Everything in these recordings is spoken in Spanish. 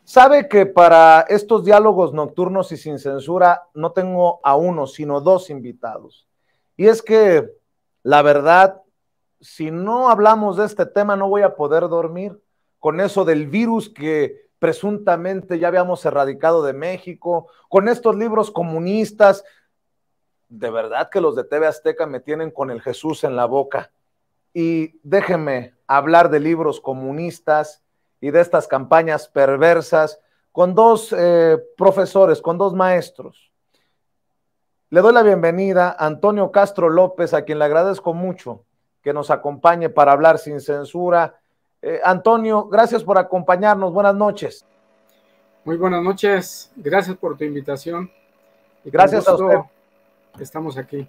Sabe que para estos diálogos nocturnos y sin censura no tengo a uno, sino dos invitados. Y es que, la verdad, si no hablamos de este tema no voy a poder dormir con eso del virus que presuntamente ya habíamos erradicado de México, con estos libros comunistas. De verdad que los de TV Azteca me tienen con el Jesús en la boca. Y déjenme hablar de libros comunistas y de estas campañas perversas con dos profesores, con dos maestros. Le doy la bienvenida a Antonio Castro López, a quien le agradezco mucho que nos acompañe para hablar sin censura. Antonio, gracias por acompañarnos. Buenas noches. Muy buenas noches. Gracias por tu invitación. Y gracias a usted. Estamos aquí.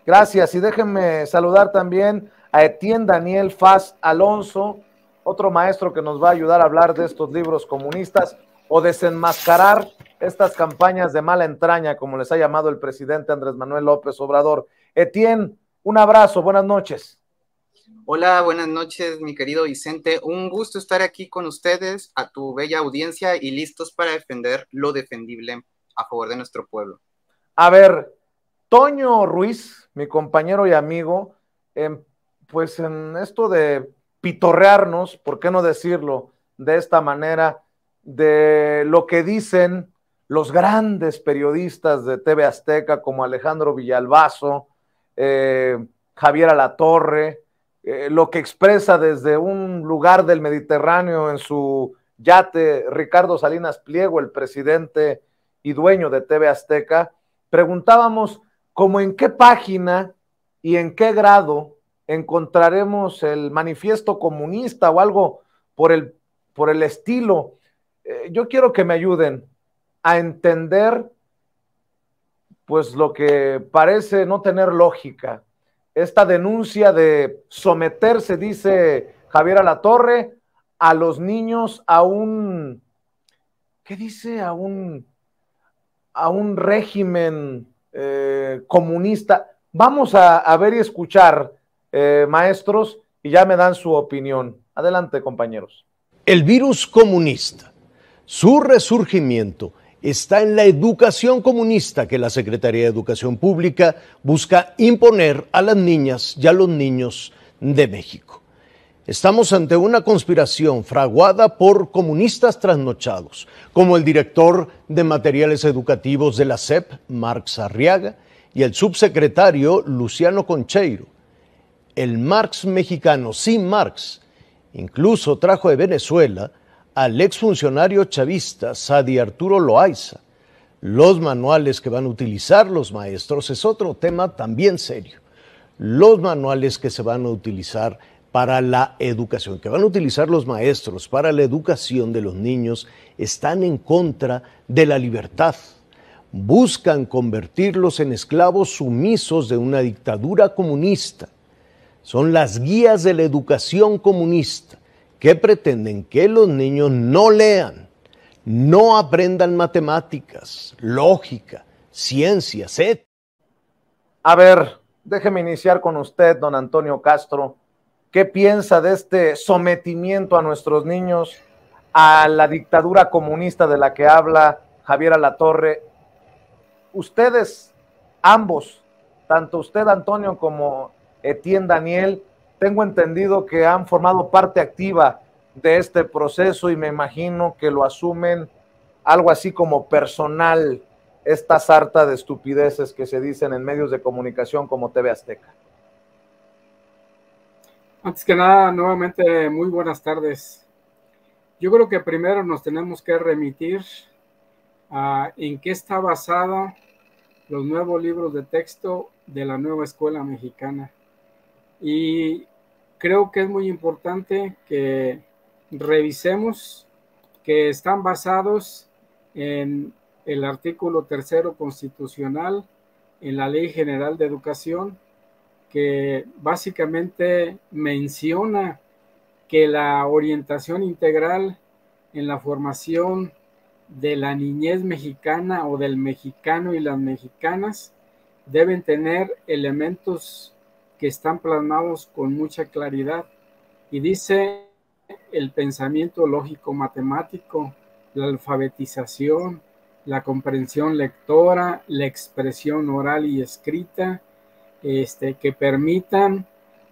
Gracias. Y déjenme saludar también a Etienne Daniel Faz Alonso, otro maestro que nos va a ayudar a hablar de estos libros comunistas o desenmascarar estas campañas de mala entraña, como les ha llamado el presidente Andrés Manuel López Obrador. Etienne, un abrazo, buenas noches. Hola, buenas noches, mi querido Vicente. Un gusto estar aquí con ustedes, a tu bella audiencia y listos para defender lo defendible a favor de nuestro pueblo. A ver, Toño Ruiz, mi compañero y amigo, pues en esto de pitorrearnos, ¿por qué no decirlo de esta manera? De lo que dicen los grandes periodistas de TV Azteca como Alejandro Villalbazo, Javier Alatorre, lo que expresa desde un lugar del Mediterráneo en su yate Ricardo Salinas Pliego, el presidente y dueño de TV Azteca. Preguntábamos como en qué página y en qué grado encontraremos el manifiesto comunista o algo por el estilo. Yo quiero que me ayuden a entender pues lo que parece no tener lógica. Esta denuncia de someterse, dice Javier Alatorre, a los niños a un, ¿qué dice? A un régimen comunista. Vamos a ver y escuchar, maestros, y ya me dan su opinión. Adelante, compañeros. El virus comunista, su resurgimiento está en la educación comunista que la Secretaría de Educación Pública busca imponer a las niñas y a los niños de México. Estamos ante una conspiración fraguada por comunistas trasnochados, como el director de materiales educativos de la SEP, Marx Arriaga, y el subsecretario Luciano Concheiro. El Marx mexicano, sin Marx, incluso trajo de Venezuela al exfuncionario chavista Sadi Arturo Loaiza. Los manuales que van a utilizar los maestros es otro tema también serio. Los manuales que se van a utilizar para la educación, que van a utilizar los maestros para la educación de los niños, están en contra de la libertad. Buscan convertirlos en esclavos sumisos de una dictadura comunista. Son las guías de la educación comunista que pretenden que los niños no lean, no aprendan matemáticas, lógica, ciencias, etc. A ver, déjeme iniciar con usted, don Antonio Castro. ¿Qué piensa de este sometimiento a nuestros niños a la dictadura comunista de la que habla Javier Alatorre? Ustedes, ambos, tanto usted, Antonio, como Etienne Daniel, tengo entendido que han formado parte activa de este proceso y me imagino que lo asumen algo así como personal, esta sarta de estupideces que se dicen en medios de comunicación como TV Azteca. Antes que nada, nuevamente, muy buenas tardes. Yo creo que primero nos tenemos que remitir a en qué está basado los nuevos libros de texto de la nueva escuela mexicana. Y creo que es muy importante que revisemos que están basados en el artículo 3º constitucional, en la Ley General de Educación, que básicamente menciona que la orientación integral en la formación de la niñez mexicana o del mexicano y las mexicanas deben tener elementos que están plasmados con mucha claridad. Y dice el pensamiento lógico matemático, la alfabetización, la comprensión lectora, la expresión oral y escrita, que permitan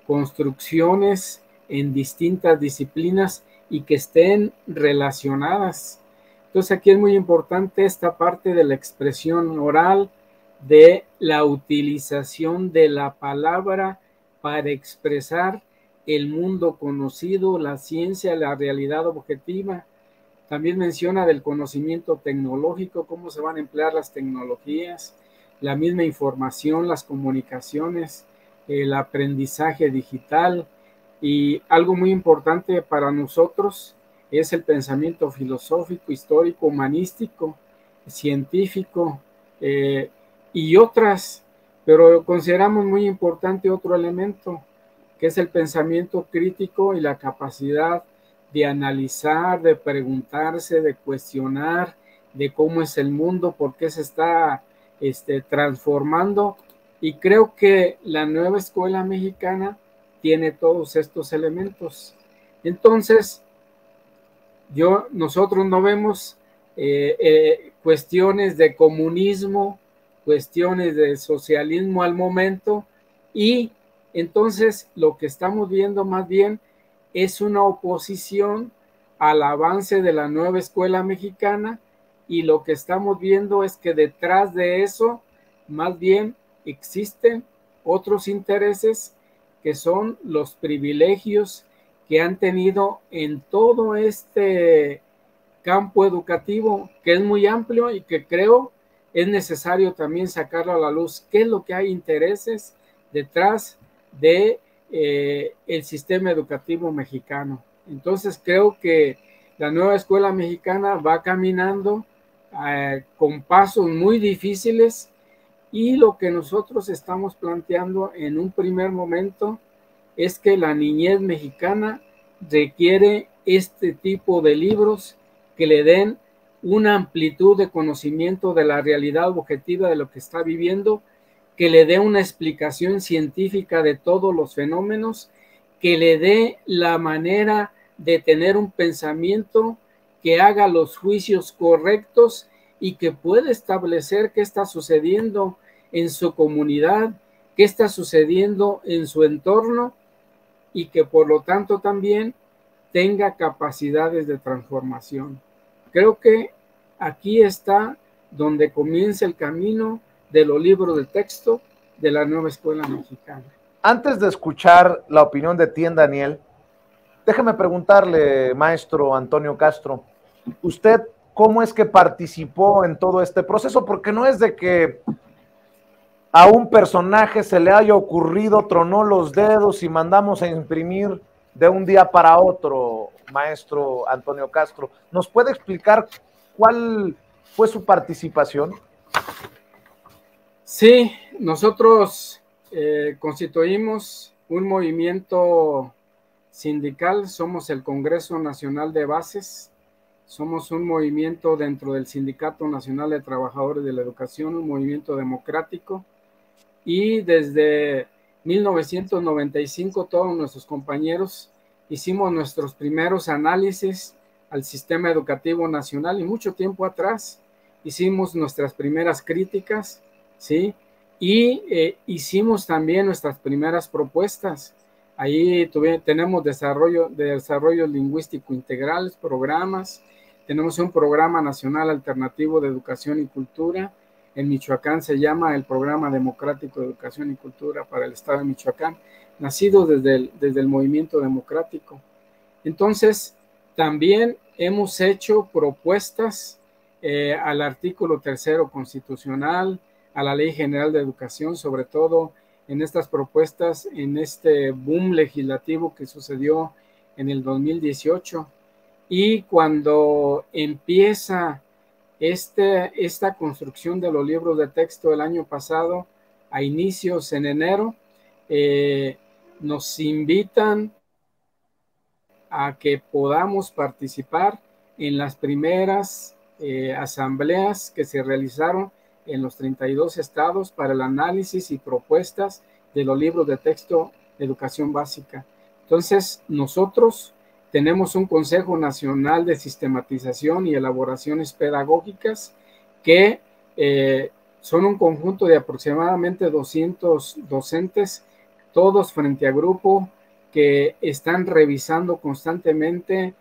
construcciones en distintas disciplinas y que estén relacionadas. Entonces aquí es muy importante esta parte de la expresión oral, de la utilización de la palabra para expresar el mundo conocido, la ciencia, la realidad objetiva. También menciona del conocimiento tecnológico, cómo se van a emplear las tecnologías, la misma información, las comunicaciones, el aprendizaje digital, y algo muy importante para nosotros es el pensamiento filosófico, histórico, humanístico, científico, y otras, pero consideramos muy importante otro elemento, que es el pensamiento crítico y la capacidad de analizar, de preguntarse, de cuestionar, de cómo es el mundo, por qué se está transformando. Y creo que la nueva escuela mexicana tiene todos estos elementos. Entonces, nosotros no vemos cuestiones de comunismo, cuestiones de socialismo al momento, y entonces lo que estamos viendo más bien es una oposición al avance de la nueva escuela mexicana, y lo que estamos viendo es que detrás de eso más bien existen otros intereses, que son los privilegios que han tenido en todo este campo educativo, que es muy amplio y que creo es necesario también sacarlo a la luz. ¿Qué es lo que hay intereses detrás de el sistema educativo mexicano? Entonces creo que la nueva escuela mexicana va caminando con pasos muy difíciles, y lo que nosotros estamos planteando en un primer momento es que la niñez mexicana requiere este tipo de libros que le den una amplitud de conocimiento de la realidad objetiva de lo que está viviendo, que le dé una explicación científica de todos los fenómenos, que le dé la manera de tener un pensamiento que haga los juicios correctos y que pueda establecer qué está sucediendo en su comunidad, qué está sucediendo en su entorno, y que por lo tanto también tenga capacidades de transformación. Creo que aquí está donde comienza el camino de los libros de texto de la nueva escuela mexicana. Antes de escuchar la opinión de ti, Daniel, déjeme preguntarle, maestro Antonio Castro, ¿usted cómo es que participó en todo este proceso? Porque no es de que a un personaje se le haya ocurrido, tronó los dedos y mandamos a imprimir de un día para otro, maestro Antonio Castro. ¿Nos puede explicar cuál fue su participación? Sí, nosotros constituimos un movimiento sindical, somos el Congreso Nacional de Bases, somos un movimiento dentro del Sindicato Nacional de Trabajadores de la Educación, un movimiento democrático, y desde 1995 todos nuestros compañeros hicimos nuestros primeros análisis al sistema educativo nacional, y mucho tiempo atrás hicimos nuestras primeras críticas, ¿sí? Y hicimos también nuestras primeras propuestas. Ahí tenemos desarrollos lingüístico integrales, programas. Tenemos un programa nacional alternativo de educación y cultura. En Michoacán se llama el Programa Democrático de Educación y Cultura para el Estado de Michoacán, nacido desde el movimiento democrático. Entonces, también hemos hecho propuestas al artículo 3º constitucional, a la Ley General de Educación, sobre todo en estas propuestas, en este boom legislativo que sucedió en el 2018. Y cuando empieza esta construcción de los libros de texto el año pasado, a inicios en enero, nos invitan a que podamos participar en las primeras asambleas que se realizaron en los 32 estados para el análisis y propuestas de los libros de texto de educación básica. Entonces, nosotros tenemos un Consejo Nacional de Sistematización y Elaboraciones Pedagógicas que son un conjunto de aproximadamente 200 docentes, todos frente a grupo, que están revisando constantemente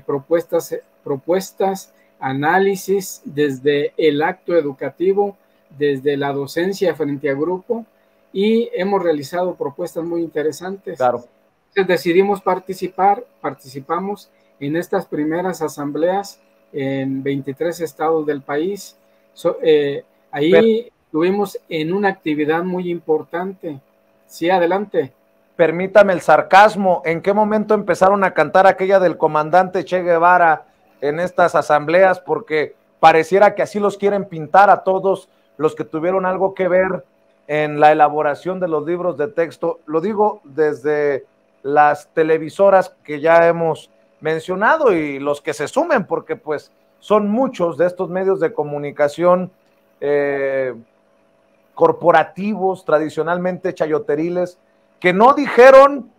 propuestas, análisis desde el acto educativo, desde la docencia frente a grupo, y hemos realizado propuestas muy interesantes. Claro. Entonces decidimos participamos en estas primeras asambleas en 23 estados del país. Ahí estuvimos en una actividad muy importante. Sí, adelante. Permítame el sarcasmo, ¿en qué momento empezaron a cantar aquella del comandante Che Guevara en estas asambleas? Porque pareciera que así los quieren pintar a todos los que tuvieron algo que ver en la elaboración de los libros de texto. Lo digo desde las televisoras que ya hemos mencionado y los que se sumen, porque pues son muchos de estos medios de comunicación corporativos, tradicionalmente chayoteriles, que no dijeron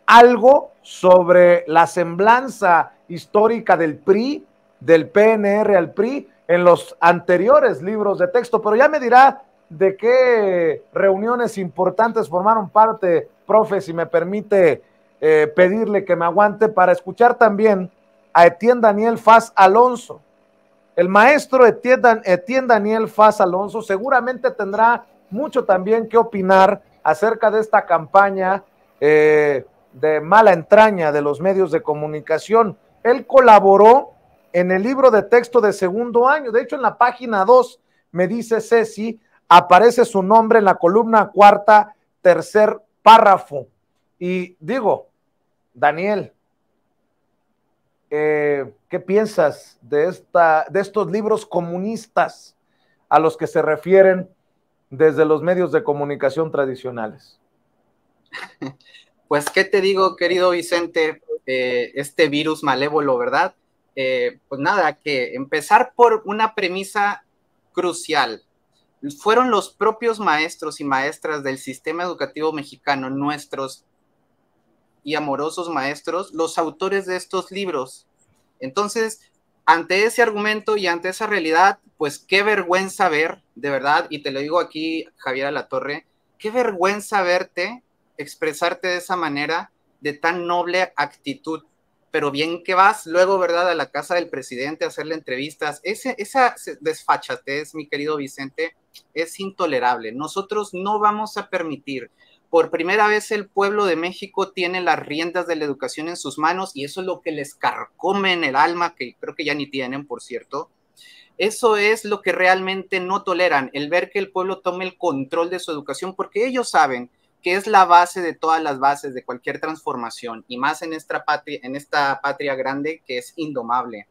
algo sobre la semblanza histórica del PRI, del PNR al PRI, en los anteriores libros de texto. Pero ya me dirá de qué reuniones importantes formaron parte, profe, si me permite pedirle que me aguante para escuchar también a Etienne Daniel Faz Alonso. El maestro Etienne Daniel Faz Alonso seguramente tendrá mucho también que opinar acerca de esta campaña de mala entraña de los medios de comunicación. Él colaboró en el libro de texto de segundo año. De hecho, en la página 2, me dice Ceci, aparece su nombre en la columna cuarta, tercer párrafo. Y digo, Daniel, ¿qué piensas de estos libros comunistas a los que se refieren desde los medios de comunicación tradicionales? Pues, ¿qué te digo, querido Vicente? Este virus malévolo, ¿verdad? Pues nada, que empezar por una premisa crucial. Fueron los propios maestros y maestras del sistema educativo mexicano, nuestros y amorosos maestros, los autores de estos libros. Entonces, ante ese argumento y ante esa realidad, pues qué vergüenza ver, de verdad, y te lo digo aquí, Javier Alatorre, qué vergüenza verte expresarte de esa manera, de tan noble actitud. Pero bien que vas luego, ¿verdad?, a la casa del presidente a hacerle entrevistas. Esa desfachatez, mi querido Vicente, es intolerable. Nosotros no vamos a permitir. Por primera vez el pueblo de México tiene las riendas de la educación en sus manos y eso es lo que les carcome en el alma, que creo que ya ni tienen, por cierto. Eso es lo que realmente no toleran, el ver que el pueblo tome el control de su educación, porque ellos saben que es la base de todas las bases de cualquier transformación, y más en esta patria grande que es indomable.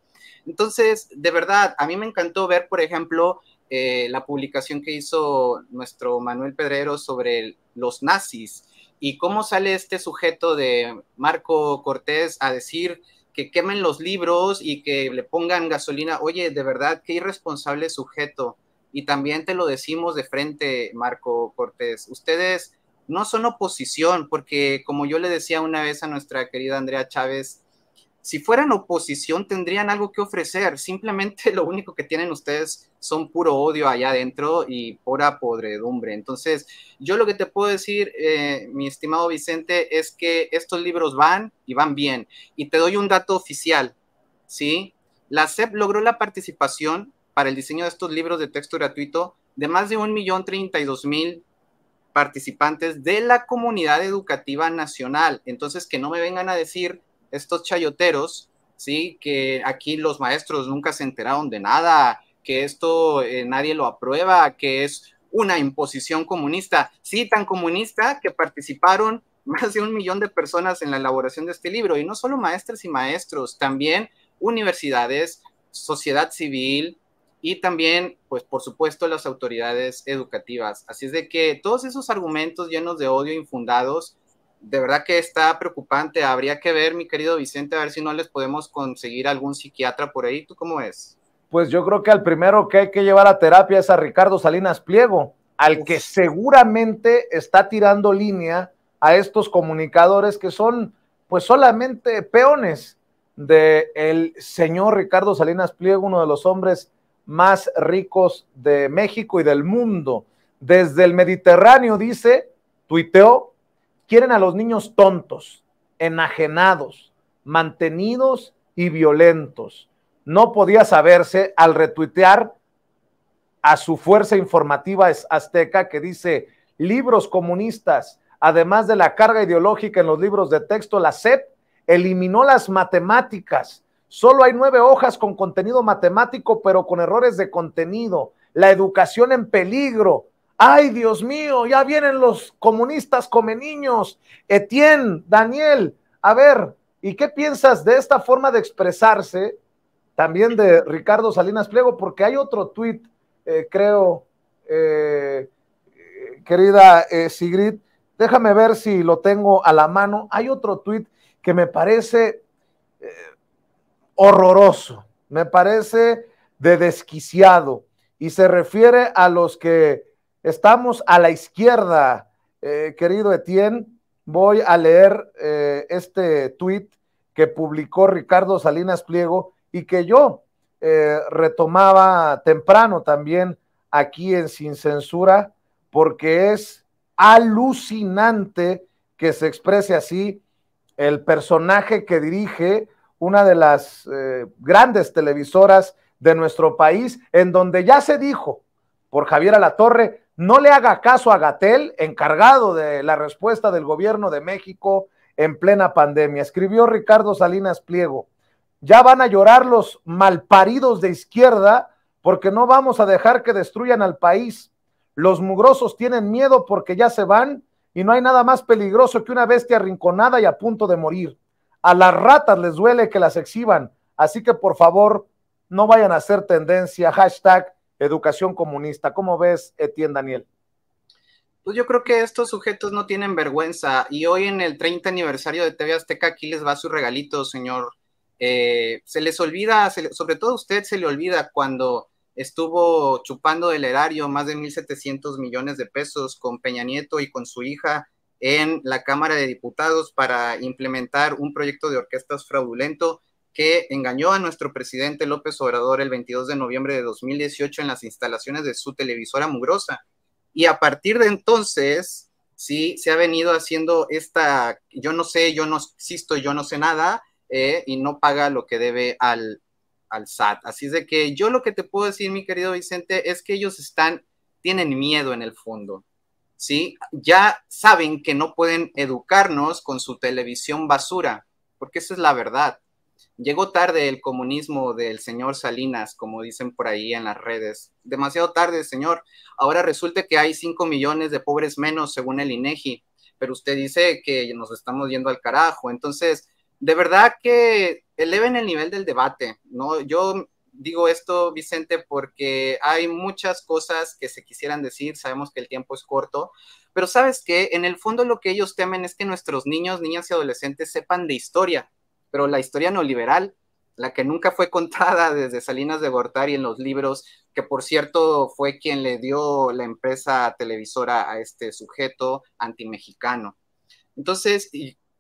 Entonces, de verdad, a mí me encantó ver, por ejemplo, la publicación que hizo nuestro Manuel Pedrero sobre los nazis, y cómo sale este sujeto de Marco Cortés a decir que quemen los libros y que le pongan gasolina. Oye, de verdad, qué irresponsable sujeto. Y también te lo decimos de frente, Marco Cortés, ustedes no son oposición, porque como yo le decía una vez a nuestra querida Andrea Chávez, si fueran oposición tendrían algo que ofrecer, simplemente lo único que tienen ustedes son puro odio allá adentro y pura podredumbre. Entonces, yo lo que te puedo decir, mi estimado Vicente, es que estos libros van y van bien. Y te doy un dato oficial, ¿sí? La SEP logró la participación para el diseño de estos libros de texto gratuito de más de 1,032,000 participantes de la comunidad educativa nacional. Entonces, que no me vengan a decir estos chayoteros, ¿sí?, que aquí los maestros nunca se enteraron de nada, que esto nadie lo aprueba, que es una imposición comunista. Sí, tan comunista que participaron más de 1 millón de personas en la elaboración de este libro, y no solo maestras y maestros, también universidades, sociedad civil, y también, pues, por supuesto, las autoridades educativas. Así es de que todos esos argumentos llenos de odio infundados, de verdad que está preocupante. Habría que ver, mi querido Vicente, a ver si no les podemos conseguir algún psiquiatra por ahí. ¿Tú cómo ves? Pues yo creo que al primero que hay que llevar a terapia es a Ricardo Salinas Pliego, al que seguramente está tirando línea a estos comunicadores que son pues solamente peones del señor Ricardo Salinas Pliego, uno de los hombres más ricos de México y del mundo. Desde el Mediterráneo, dice, tuiteó, quieren a los niños tontos, enajenados, mantenidos y violentos. No podía saberse al retuitear a su fuerza informativa azteca que dice, libros comunistas, además de la carga ideológica en los libros de texto, la SEP eliminó las matemáticas. Solo hay 9 hojas con contenido matemático, pero con errores de contenido. La educación en peligro. ¡Ay, Dios mío! Ya vienen los comunistas come niños. Etienne, Daniel, a ver, ¿y qué piensas de esta forma de expresarse también de Ricardo Salinas Pliego? Porque hay otro tuit, creo, querida Sigrid, déjame ver si lo tengo a la mano. Hay otro tuit que me parece horroroso, me parece de desquiciado, y se refiere a los que estamos a la izquierda, querido Etienne. Voy a leer este tuit que publicó Ricardo Salinas Pliego y que yo retomaba temprano también aquí en Sin Censura, porque es alucinante que se exprese así el personaje que dirige una de las grandes televisoras de nuestro país, en donde ya se dijo por Javier Alatorre, no le haga caso a Gatell, encargado de la respuesta del gobierno de México en plena pandemia. Escribió Ricardo Salinas Pliego, ya van a llorar los malparidos de izquierda porque no vamos a dejar que destruyan al país. Los mugrosos tienen miedo porque ya se van y no hay nada más peligroso que una bestia arrinconada y a punto de morir. A las ratas les duele que las exhiban, así que por favor no vayan a hacer tendencia, hashtag educación comunista. ¿Cómo ves, Etienne, Daniel? Pues yo creo que estos sujetos no tienen vergüenza, y hoy en el 30 aniversario de TV Azteca, aquí les va su regalito, señor. Se les olvida, sobre todo a usted se le olvida cuando estuvo chupando del erario más de 1,700 millones de pesos con Peña Nieto y con su hija en la Cámara de Diputados para implementar un proyecto de orquestas fraudulento que engañó a nuestro presidente López Obrador el 22 de noviembre de 2018 en las instalaciones de su televisora mugrosa. Y a partir de entonces, sí, se ha venido haciendo esta, yo no sé, yo no existo, yo no sé nada, y no paga lo que debe al SAT. Así es de que yo lo que te puedo decir, mi querido Vicente, es que ellos tienen miedo en el fondo, ¿sí? Ya saben que no pueden educarnos con su televisión basura, porque esa es la verdad. Llegó tarde el comunismo del señor Salinas, como dicen por ahí en las redes. Demasiado tarde, señor. Ahora resulta que hay 5 millones de pobres menos según el INEGI, pero usted dice que nos estamos yendo al carajo. Entonces, de verdad que eleven el nivel del debate, ¿no? Yo digo esto, Vicente, porque hay muchas cosas que se quisieran decir, sabemos que el tiempo es corto, pero ¿sabes qué? En el fondo lo que ellos temen es que nuestros niños, niñas y adolescentes sepan de historia, pero la historia neoliberal, la que nunca fue contada desde Salinas de Gortari en los libros, que por cierto fue quien le dio la empresa televisora a este sujeto antimexicano. Entonces,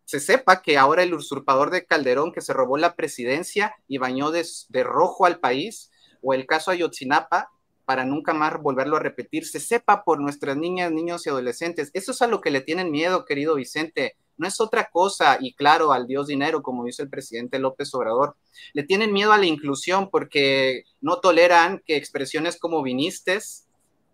se sepa que ahora el usurpador de Calderón, que se robó la presidencia y bañó de rojo al país, o el caso Ayotzinapa, para nunca más volverlo a repetir, se sepa por nuestras niñas, niños y adolescentes. Eso es a lo que le tienen miedo, querido Vicente. No es otra cosa, y claro, al Dios dinero, como dice el presidente López Obrador. Le tienen miedo a la inclusión porque no toleran que expresiones como vinistes,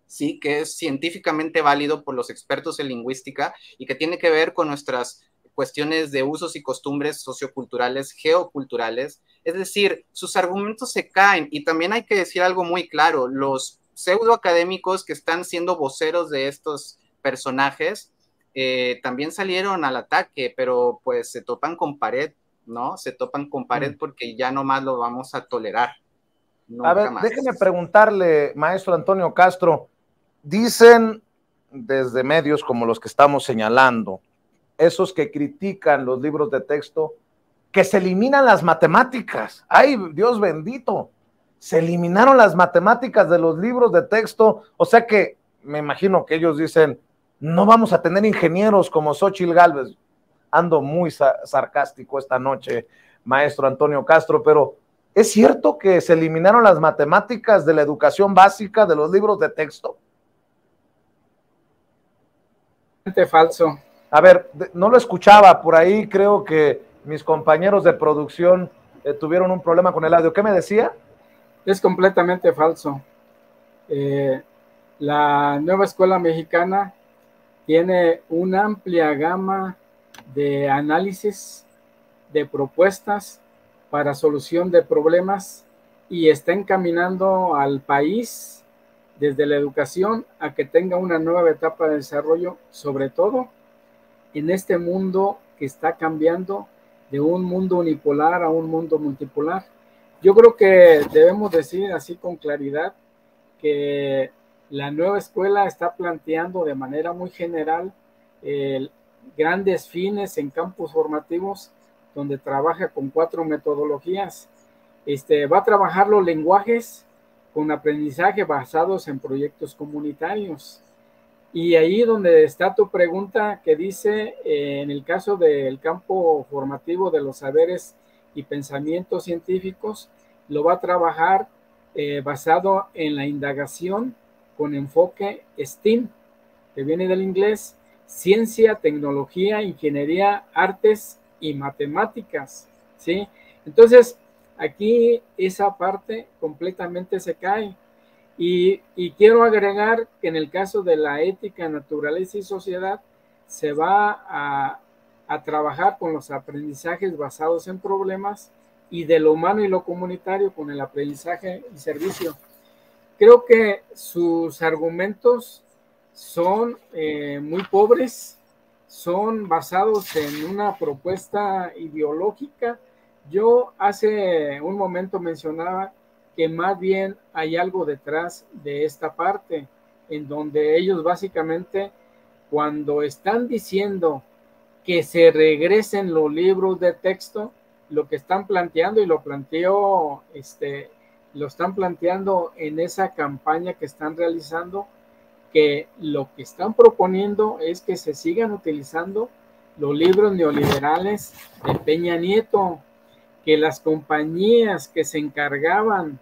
sí, que es científicamente válido por los expertos en lingüística y que tiene que ver con nuestras cuestiones de usos y costumbres socioculturales, geoculturales. Es decir, sus argumentos se caen. Y también hay que decir algo muy claro, los pseudoacadémicos que están siendo voceros de estos personajes también salieron al ataque, pero pues se topan con pared, ¿no? Se topan con pared porque ya no más lo vamos a tolerar. A ver, déjeme preguntarle, maestro Antonio Castro, dicen desde medios como los que estamos señalando, esos que critican los libros de texto, que se eliminan las matemáticas. ¡Ay, Dios bendito! Se eliminaron las matemáticas de los libros de texto, o sea que me imagino que ellos dicen, no vamos a tener ingenieros como Xóchitl Gálvez. ando muy sarcástico esta noche, maestro Antonio Castro, pero ¿es cierto que se eliminaron las matemáticas de la educación básica de los libros de texto? Falso. A ver, no lo escuchaba por ahí, creo que mis compañeros de producción tuvieron un problema con el audio. ¿Qué me decía? Es completamente falso. La nueva escuela mexicana tiene una amplia gama de análisis, de propuestas para solución de problemas y está encaminando al país desde la educación a que tenga una nueva etapa de desarrollo, sobre todo en este mundo que está cambiando de un mundo unipolar a un mundo multipolar. Yo creo que debemos decir así con claridad que la nueva escuela está planteando de manera muy general grandes fines en campos formativos donde trabaja con 4 metodologías. Va a trabajar los lenguajes con aprendizaje basados en proyectos comunitarios. Y ahí donde está tu pregunta que dice, en el caso del campo formativo de los saberes y pensamientos científicos, lo va a trabajar basado en la indagación con enfoque STEAM, que viene del inglés, ciencia, tecnología, ingeniería, artes y matemáticas, ¿sí? Entonces, aquí esa parte completamente se cae. Y quiero agregar que en el caso de la ética, naturaleza y sociedad, se va a trabajar con los aprendizajes basados en problemas y de lo humano y lo comunitario con el aprendizaje y servicio. Creo que sus argumentos son muy pobres, son basados en una propuesta ideológica. Yo hace un momento mencionaba que más bien hay algo detrás de esta parte, en donde ellos básicamente, cuando están diciendo que se regresen los libros de texto, lo que están planteando, y lo están planteando en esa campaña que están realizando, que lo que están proponiendo es que se sigan utilizando los libros neoliberales de Peña Nieto, que las compañías que se encargaban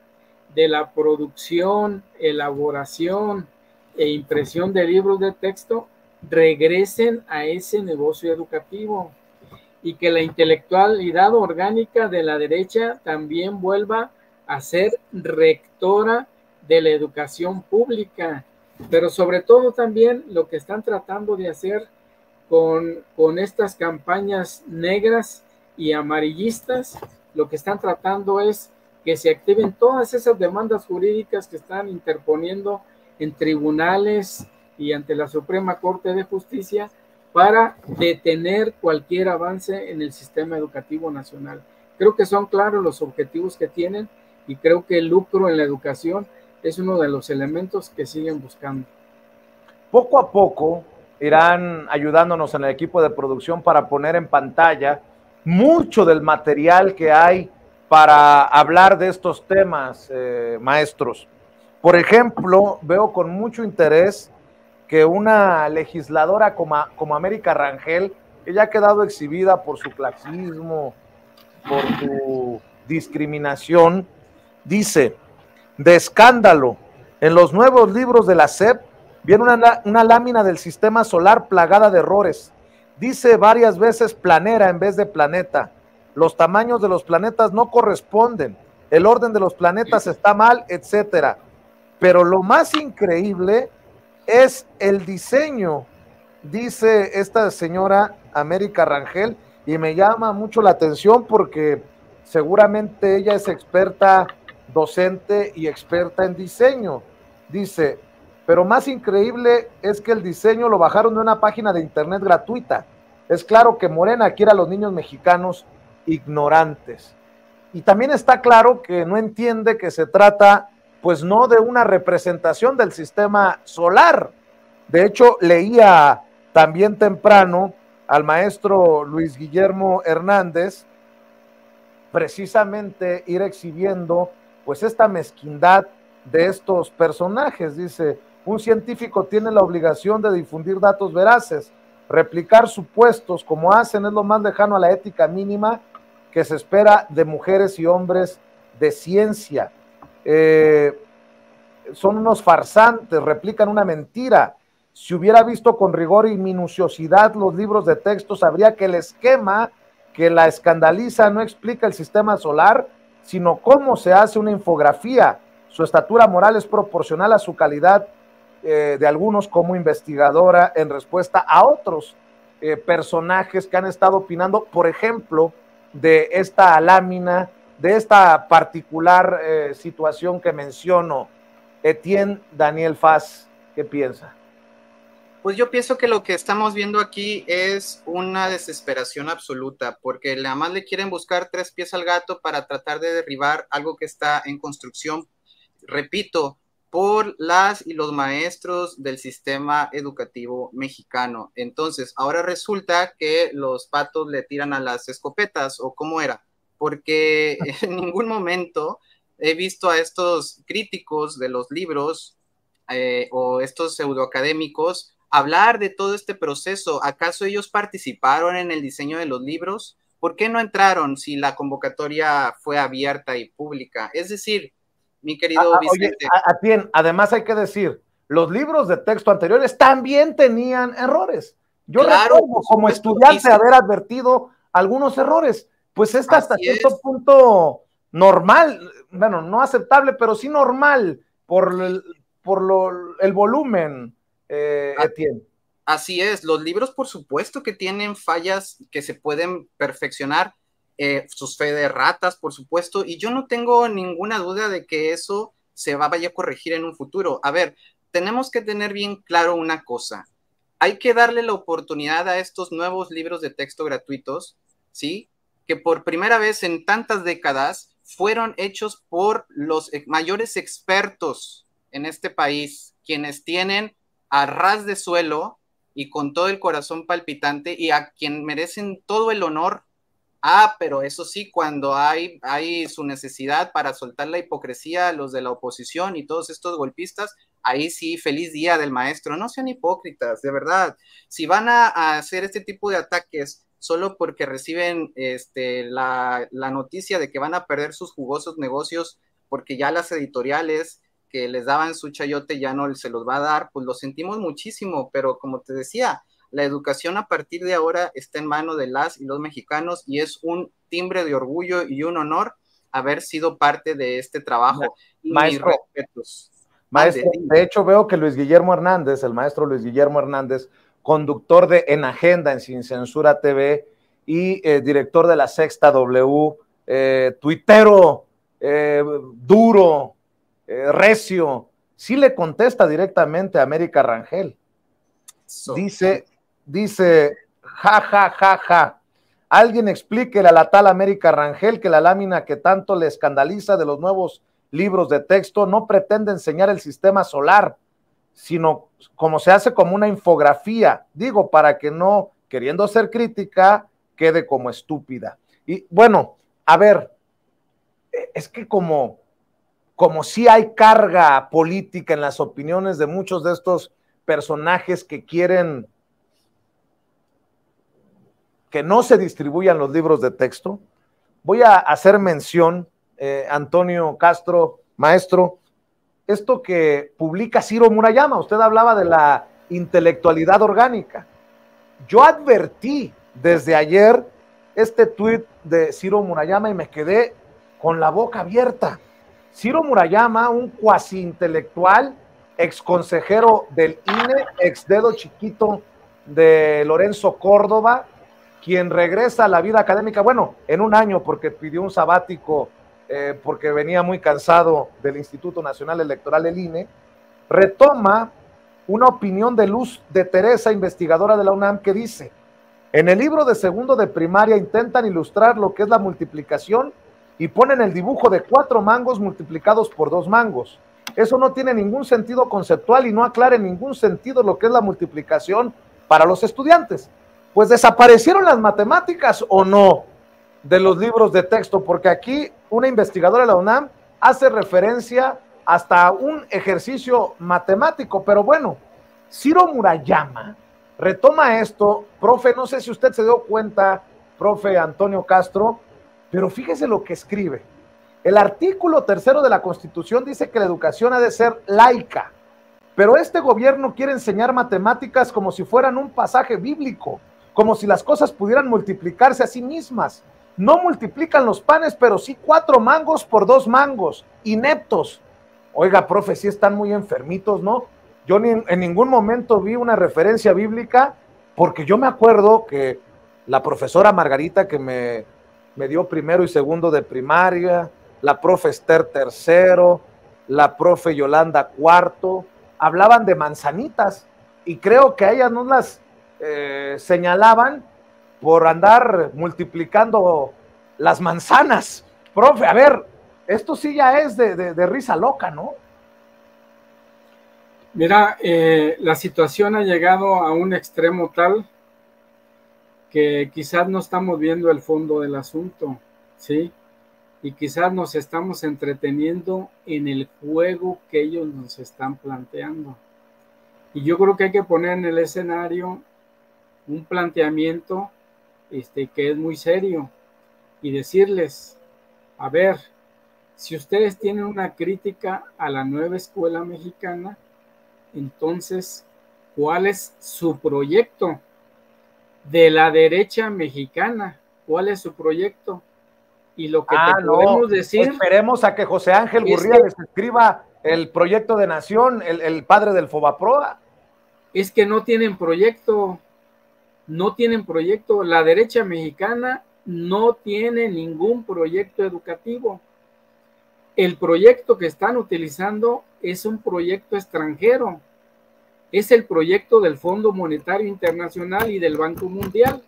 de la producción, elaboración e impresión de libros de texto regresen a ese negocio educativo y que la intelectualidad orgánica de la derecha también vuelva a ser rectora de la educación pública, pero sobre todo también lo que están tratando de hacer con estas campañas negras y amarillistas, lo que están tratando es que se activen todas esas demandas jurídicas que están interponiendo en tribunales y ante la Suprema Corte de Justicia para detener cualquier avance en el sistema educativo nacional. Creo que son claros los objetivos que tienen y creo que el lucro en la educación es uno de los elementos que siguen buscando. Poco a poco irán ayudándonos en el equipo de producción para poner en pantalla mucho del material que hay para hablar de estos temas, maestros. Por ejemplo, veo con mucho interés que una legisladora como América Rangel, ella ha quedado exhibida por su clasismo, por su discriminación, dice, de escándalo, en los nuevos libros de la SEP viene una lámina del sistema solar plagada de errores. Dice varias veces planera en vez de planeta. Los tamaños de los planetas no corresponden. El orden de los planetas está mal, etcétera. Pero lo más increíble es el diseño, dice esta señora América Rangel, y me llama mucho la atención porque seguramente ella es experta docente y experta en diseño. Dice, pero más increíble es que el diseño lo bajaron de una página de internet gratuita. Es claro que Morena quiere a los niños mexicanos ignorantes. Y también está claro que no entiende que se trata, pues no de una representación del sistema solar. De hecho, leía también temprano al maestro Luis Guillermo Hernández precisamente ir exhibiendo pues esta mezquindad de estos personajes. Dice, un científico tiene la obligación de difundir datos veraces, Replicar supuestos como hacen es lo más lejano a la ética mínima que se espera de mujeres y hombres de ciencia. Son unos farsantes, replican una mentira. Si hubiera visto con rigor y minuciosidad los libros de texto, sabría que el esquema que la escandaliza no explica el sistema solar, sino cómo se hace una infografía. Su estatura moral es proporcional a su calidad de algunos como investigadora en respuesta a otros personajes que han estado opinando, por ejemplo, de esta lámina, de esta particular situación que menciono. Etienne Daniel Faz, ¿qué piensa? Pues yo pienso que lo que estamos viendo aquí es una desesperación absoluta, porque nada más le quieren buscar 3 pies al gato para tratar de derribar algo que está en construcción, repito, por las y los maestros del sistema educativo mexicano. Entonces, ahora resulta que los patos le tiran a las escopetas, ¿o cómo era? Porque en ningún momento he visto a estos críticos de los libros o estos pseudoacadémicos hablar de todo este proceso. ¿Acaso ellos participaron en el diseño de los libros? ¿Por qué no entraron si la convocatoria fue abierta y pública? Es decir, mi querido Vicente. Oye, además hay que decir, los libros de texto anteriores también tenían errores. Yo recuerdo como estudiante haber advertido algunos errores. Pues es hasta cierto punto normal, bueno, no aceptable, pero sí normal por el volumen, Etienne. Así es, los libros por supuesto que tienen fallas que se pueden perfeccionar, sus fe de ratas, por supuesto, y yo no tengo ninguna duda de que eso se vaya a corregir en un futuro. A ver, tenemos que tener bien claro una cosa, hay que darle la oportunidad a estos nuevos libros de texto gratuitos, ¿sí? Que por primera vez en tantas décadas fueron hechos por los mayores expertos en este país, quienes tienen a ras de suelo y con todo el corazón palpitante y a quien merecen todo el honor. Pero eso sí, cuando hay su necesidad para soltar la hipocresía a los de la oposición y todos estos golpistas, ahí sí, feliz día del maestro. No sean hipócritas, de verdad. Si van a hacer este tipo de ataques solo porque reciben la noticia de que van a perder sus jugosos negocios porque ya las editoriales que les daban su chayote ya no se los va a dar, pues lo sentimos muchísimo, pero como te decía, la educación a partir de ahora está en manos de las y los mexicanos y es un timbre de orgullo y un honor haber sido parte de este trabajo. Maestro, mis respetos. Maestro, de hecho veo que el maestro Luis Guillermo Hernández, conductor de En Agenda en Sin Censura TV y director de La Sexta W, tuitero duro, recio, sí le contesta directamente a América Rangel. Dice, ja. Alguien explíquele a la tal América Rangel que la lámina que tanto le escandaliza de los nuevos libros de texto no pretende enseñar el sistema solar, sino como se hace como una infografía, digo, para que no, queriendo ser crítica, quede como estúpida. Y bueno, a ver, es que como sí hay carga política en las opiniones de muchos de estos personajes que quieren que no se distribuyan los libros de texto, voy a hacer mención, Antonio Castro, maestro, esto que publica Ciro Murayama. Usted hablaba de la intelectualidad orgánica. Yo advertí desde ayer este tuit de Ciro Murayama y me quedé con la boca abierta. Ciro Murayama, un cuasi intelectual, ex consejero del INE, ex dedo chiquito de Lorenzo Córdoba, quien regresa a la vida académica, bueno, en un año porque pidió un sabático, porque venía muy cansado del Instituto Nacional Electoral, el INE, retoma una opinión de Luz de Teresa, investigadora de la UNAM, que dice, en el libro de segundo de primaria intentan ilustrar lo que es la multiplicación y ponen el dibujo de 4 mangos multiplicados por 2 mangos. Eso no tiene ningún sentido conceptual y no aclara en ningún sentido lo que es la multiplicación para los estudiantes. Pues desaparecieron las matemáticas o no de los libros de texto, porque aquí una investigadora de la UNAM hace referencia hasta un ejercicio matemático, pero bueno, Ciro Murayama retoma esto, profe, no sé si usted se dio cuenta, profe Antonio Castro, pero fíjese lo que escribe. El artículo 3 de la Constitución dice que la educación ha de ser laica, pero este gobierno quiere enseñar matemáticas como si fueran un pasaje bíblico, como si las cosas pudieran multiplicarse a sí mismas. No multiplican los panes, pero sí 4 mangos por 2 mangos, ineptos. Oiga, profe, sí están muy enfermitos, ¿no? Yo en ningún momento vi una referencia bíblica, porque yo me acuerdo que la profesora Margarita, que me dio primero y segundo de primaria, la profe Esther tercero, la profe Yolanda cuarto, hablaban de manzanitas, y creo que a ellas no las señalaban por andar multiplicando las manzanas. Profe, a ver, esto sí ya es de risa loca, ¿no? Mira, la situación ha llegado a un extremo tal que quizás no estamos viendo el fondo del asunto, ¿sí? Y quizás nos estamos entreteniendo en el juego que ellos nos están planteando. Y yo creo que hay que poner en el escenario un planteamiento que es muy serio y decirles, a ver, si ustedes tienen una crítica a la nueva escuela mexicana, entonces, ¿cuál es su proyecto? De la derecha mexicana, ¿cuál es su proyecto? Y lo que te podemos decir... Esperemos a que José Ángel Gurría les escriba el proyecto de nación, el padre del Fobaproa. Es que no tienen proyecto, La derecha mexicana no tiene ningún proyecto educativo. El proyecto que están utilizando es un proyecto extranjero. Es el proyecto del Fondo Monetario Internacional y del Banco Mundial.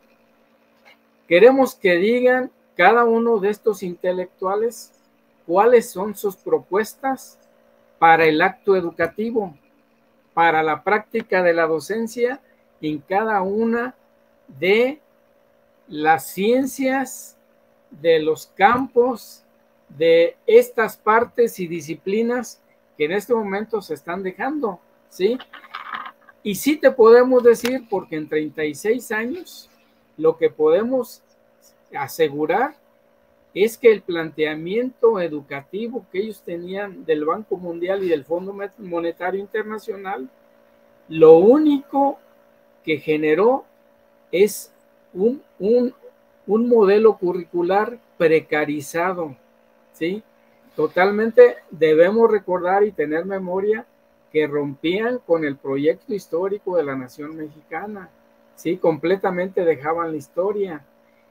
Queremos que digan cada uno de estos intelectuales cuáles son sus propuestas para el acto educativo, para la práctica de la docencia en cada una de las ciencias, de los campos, de estas partes y disciplinas que en este momento se están dejando, ¿sí? Y sí te podemos decir, porque en 36 años lo que podemos asegurar es que el planteamiento educativo que ellos tenían del Banco Mundial y del Fondo Monetario Internacional, lo único que generó es un modelo curricular precarizado, ¿sí? Totalmente debemos recordar y tener memoria que rompían con el proyecto histórico de la nación mexicana, ¿sí? Completamente dejaban la historia.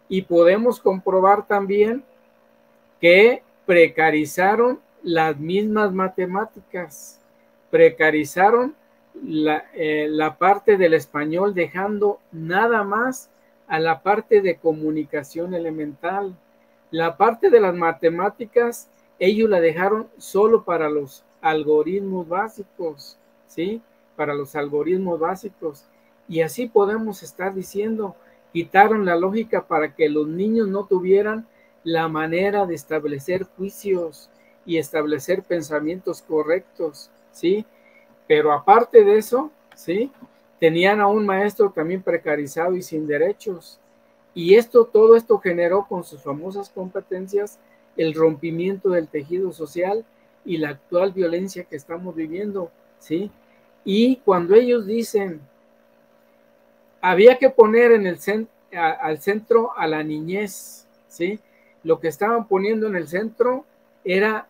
Y podemos comprobar también que precarizaron las mismas matemáticas, precarizaron la parte del español, dejando nada más a la parte de comunicación elemental. La parte de las matemáticas, ellos la dejaron solo para los algoritmos básicos, ¿sí? Para los algoritmos básicos. Y así podemos estar diciendo, quitaron la lógica para que los niños no tuvieran la manera de establecer juicios y establecer pensamientos correctos, ¿sí? Pero aparte de eso, ¿sí? Tenían a un maestro también precarizado y sin derechos. Y todo esto generó con sus famosas competencias el rompimiento del tejido social y la actual violencia que estamos viviendo, ¿sí? Y cuando ellos dicen, había que poner al centro a la niñez, ¿sí? Lo que estaban poniendo en el centro era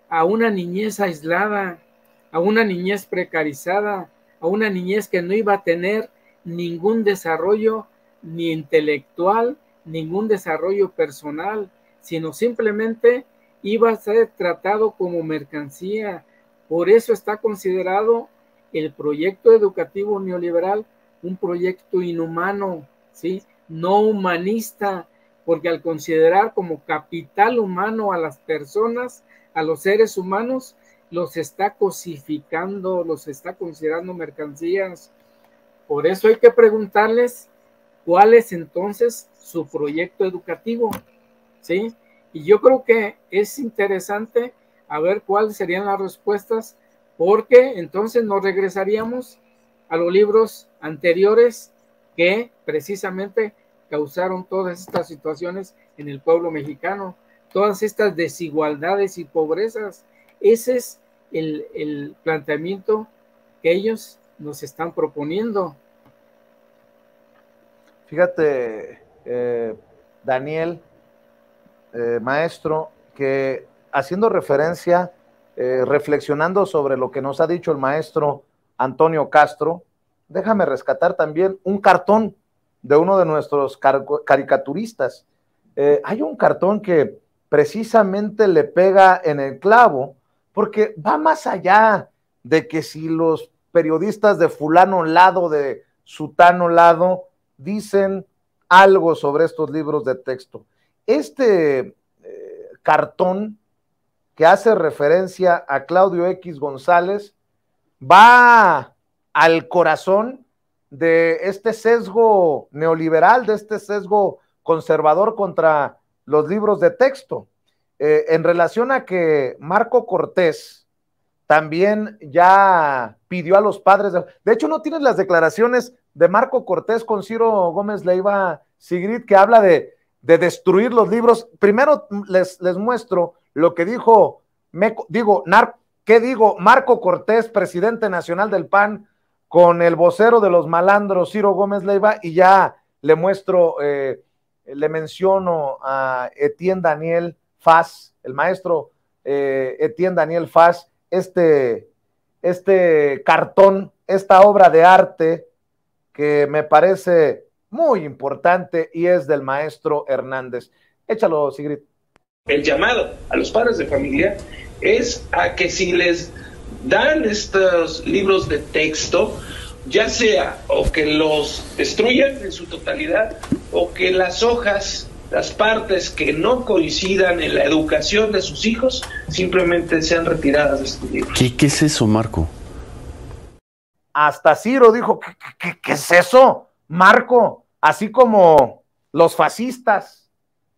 a una niñez aislada, a una niñez precarizada, a una niñez que no iba a tener ningún desarrollo ni intelectual, ningún desarrollo personal, sino simplemente iba a ser tratado como mercancía. Por eso está considerado el proyecto educativo neoliberal un proyecto inhumano, ¿sí? No humanista, porque al considerar como capital humano a las personas, a los seres humanos, los está cosificando, los está considerando mercancías. Por eso hay que preguntarles cuál es entonces su proyecto educativo, ¿sí? Y yo creo que es interesante a ver cuáles serían las respuestas, porque entonces nos regresaríamos a los libros anteriores que precisamente causaron todas estas situaciones en el pueblo mexicano, todas estas desigualdades y pobrezas. Ese es el planteamiento que ellos nos están proponiendo. Fíjate, Daniel, maestro, que haciendo referencia, reflexionando sobre lo que nos ha dicho el maestro Antonio Castro, déjame rescatar también un cartón de uno de nuestros caricaturistas. Hay un cartón que precisamente le pega en el clavo, porque va más allá de que si los periodistas de fulano lado, de sutano lado, dicen algo sobre estos libros de texto. Este cartón que hace referencia a Claudio X González va al corazón de este sesgo neoliberal, de este sesgo conservador contra los libros de texto, en relación a que Marco Cortés también ya pidió a los padres, de hecho no tienes las declaraciones de Marco Cortés con Ciro Gómez Leiva, Sigrid, que habla de destruir los libros. Primero les muestro lo que dijo, Marco Cortés, presidente nacional del PAN, con el vocero de los malandros, Ciro Gómez Leiva, y ya le muestro, le menciono a Etienne Daniel Faz, el maestro Etienne Daniel Faz, este cartón, esta obra de arte que me parece muy importante y es del maestro Hernández. Échalo, Sigrid. El llamado a los padres de familia es a que si les dan estos libros de texto, ya sea o que los destruyan en su totalidad o que las hojas, las partes que no coincidan en la educación de sus hijos, simplemente sean retiradas de estos libros. ¿Qué es eso, Marco? Hasta Ciro dijo, ¿qué es eso, Marco? Así como los fascistas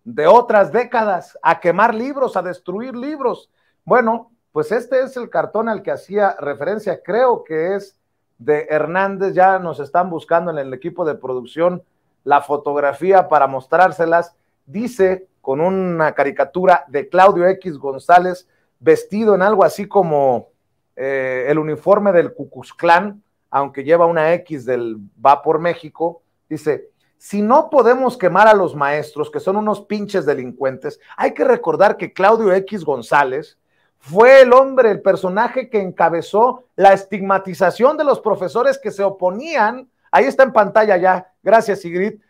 de otras décadas, a quemar libros, a destruir libros. Bueno, pues este es el cartón al que hacía referencia, creo que es de Hernández, ya nos están buscando en el equipo de producción la fotografía para mostrárselas. Dice, con una caricatura de Claudio X González, vestido en algo así como el uniforme del Ku Klux Klan, aunque lleva una X del Va por México. Dice, si no podemos quemar a los maestros, que son unos pinches delincuentes, hay que recordar que Claudio X González fue el hombre, el personaje que encabezó la estigmatización de los profesores que se oponían, ahí está en pantalla ya, gracias Sigrid,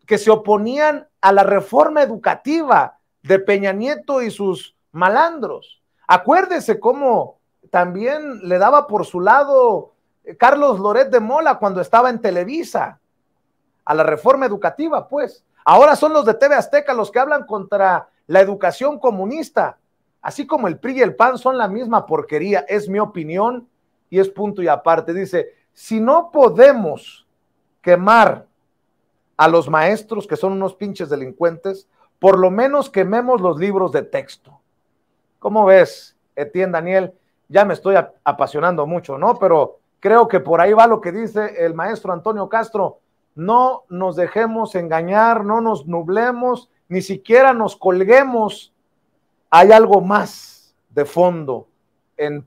que se oponían a la reforma educativa de Peña Nieto y sus malandros. Acuérdese cómo también le daba por su lado Carlos Loret de Mola cuando estaba en Televisa, a la reforma educativa, pues. Ahora son los de TV Azteca los que hablan contra la educación comunista, así como el PRI y el PAN son la misma porquería, es mi opinión y es punto y aparte. Dice, si no podemos quemar a los maestros, que son unos pinches delincuentes, por lo menos quememos los libros de texto. ¿Cómo ves, Etienne Daniel? Ya me estoy apasionando mucho, ¿no? Pero creo que por ahí va lo que dice el maestro Antonio Castro. No nos dejemos engañar, no nos nublemos, ni siquiera nos colguemos. Hay algo más de fondo en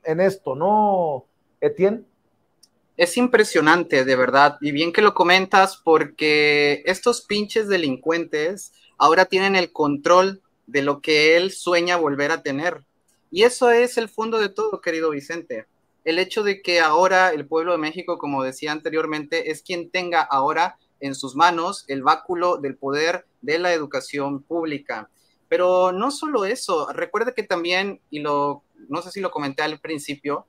esto, ¿no, Etienne? Es impresionante, de verdad, y bien que lo comentas, porque estos pinches delincuentes ahora tienen el control de lo que él sueña volver a tener. Y eso es el fondo de todo, querido Vicente. El hecho de que ahora el pueblo de México, como decía anteriormente, es quien tenga ahora en sus manos el báculo del poder de la educación pública. Pero no solo eso, recuerde que también, no sé si lo comenté al principio,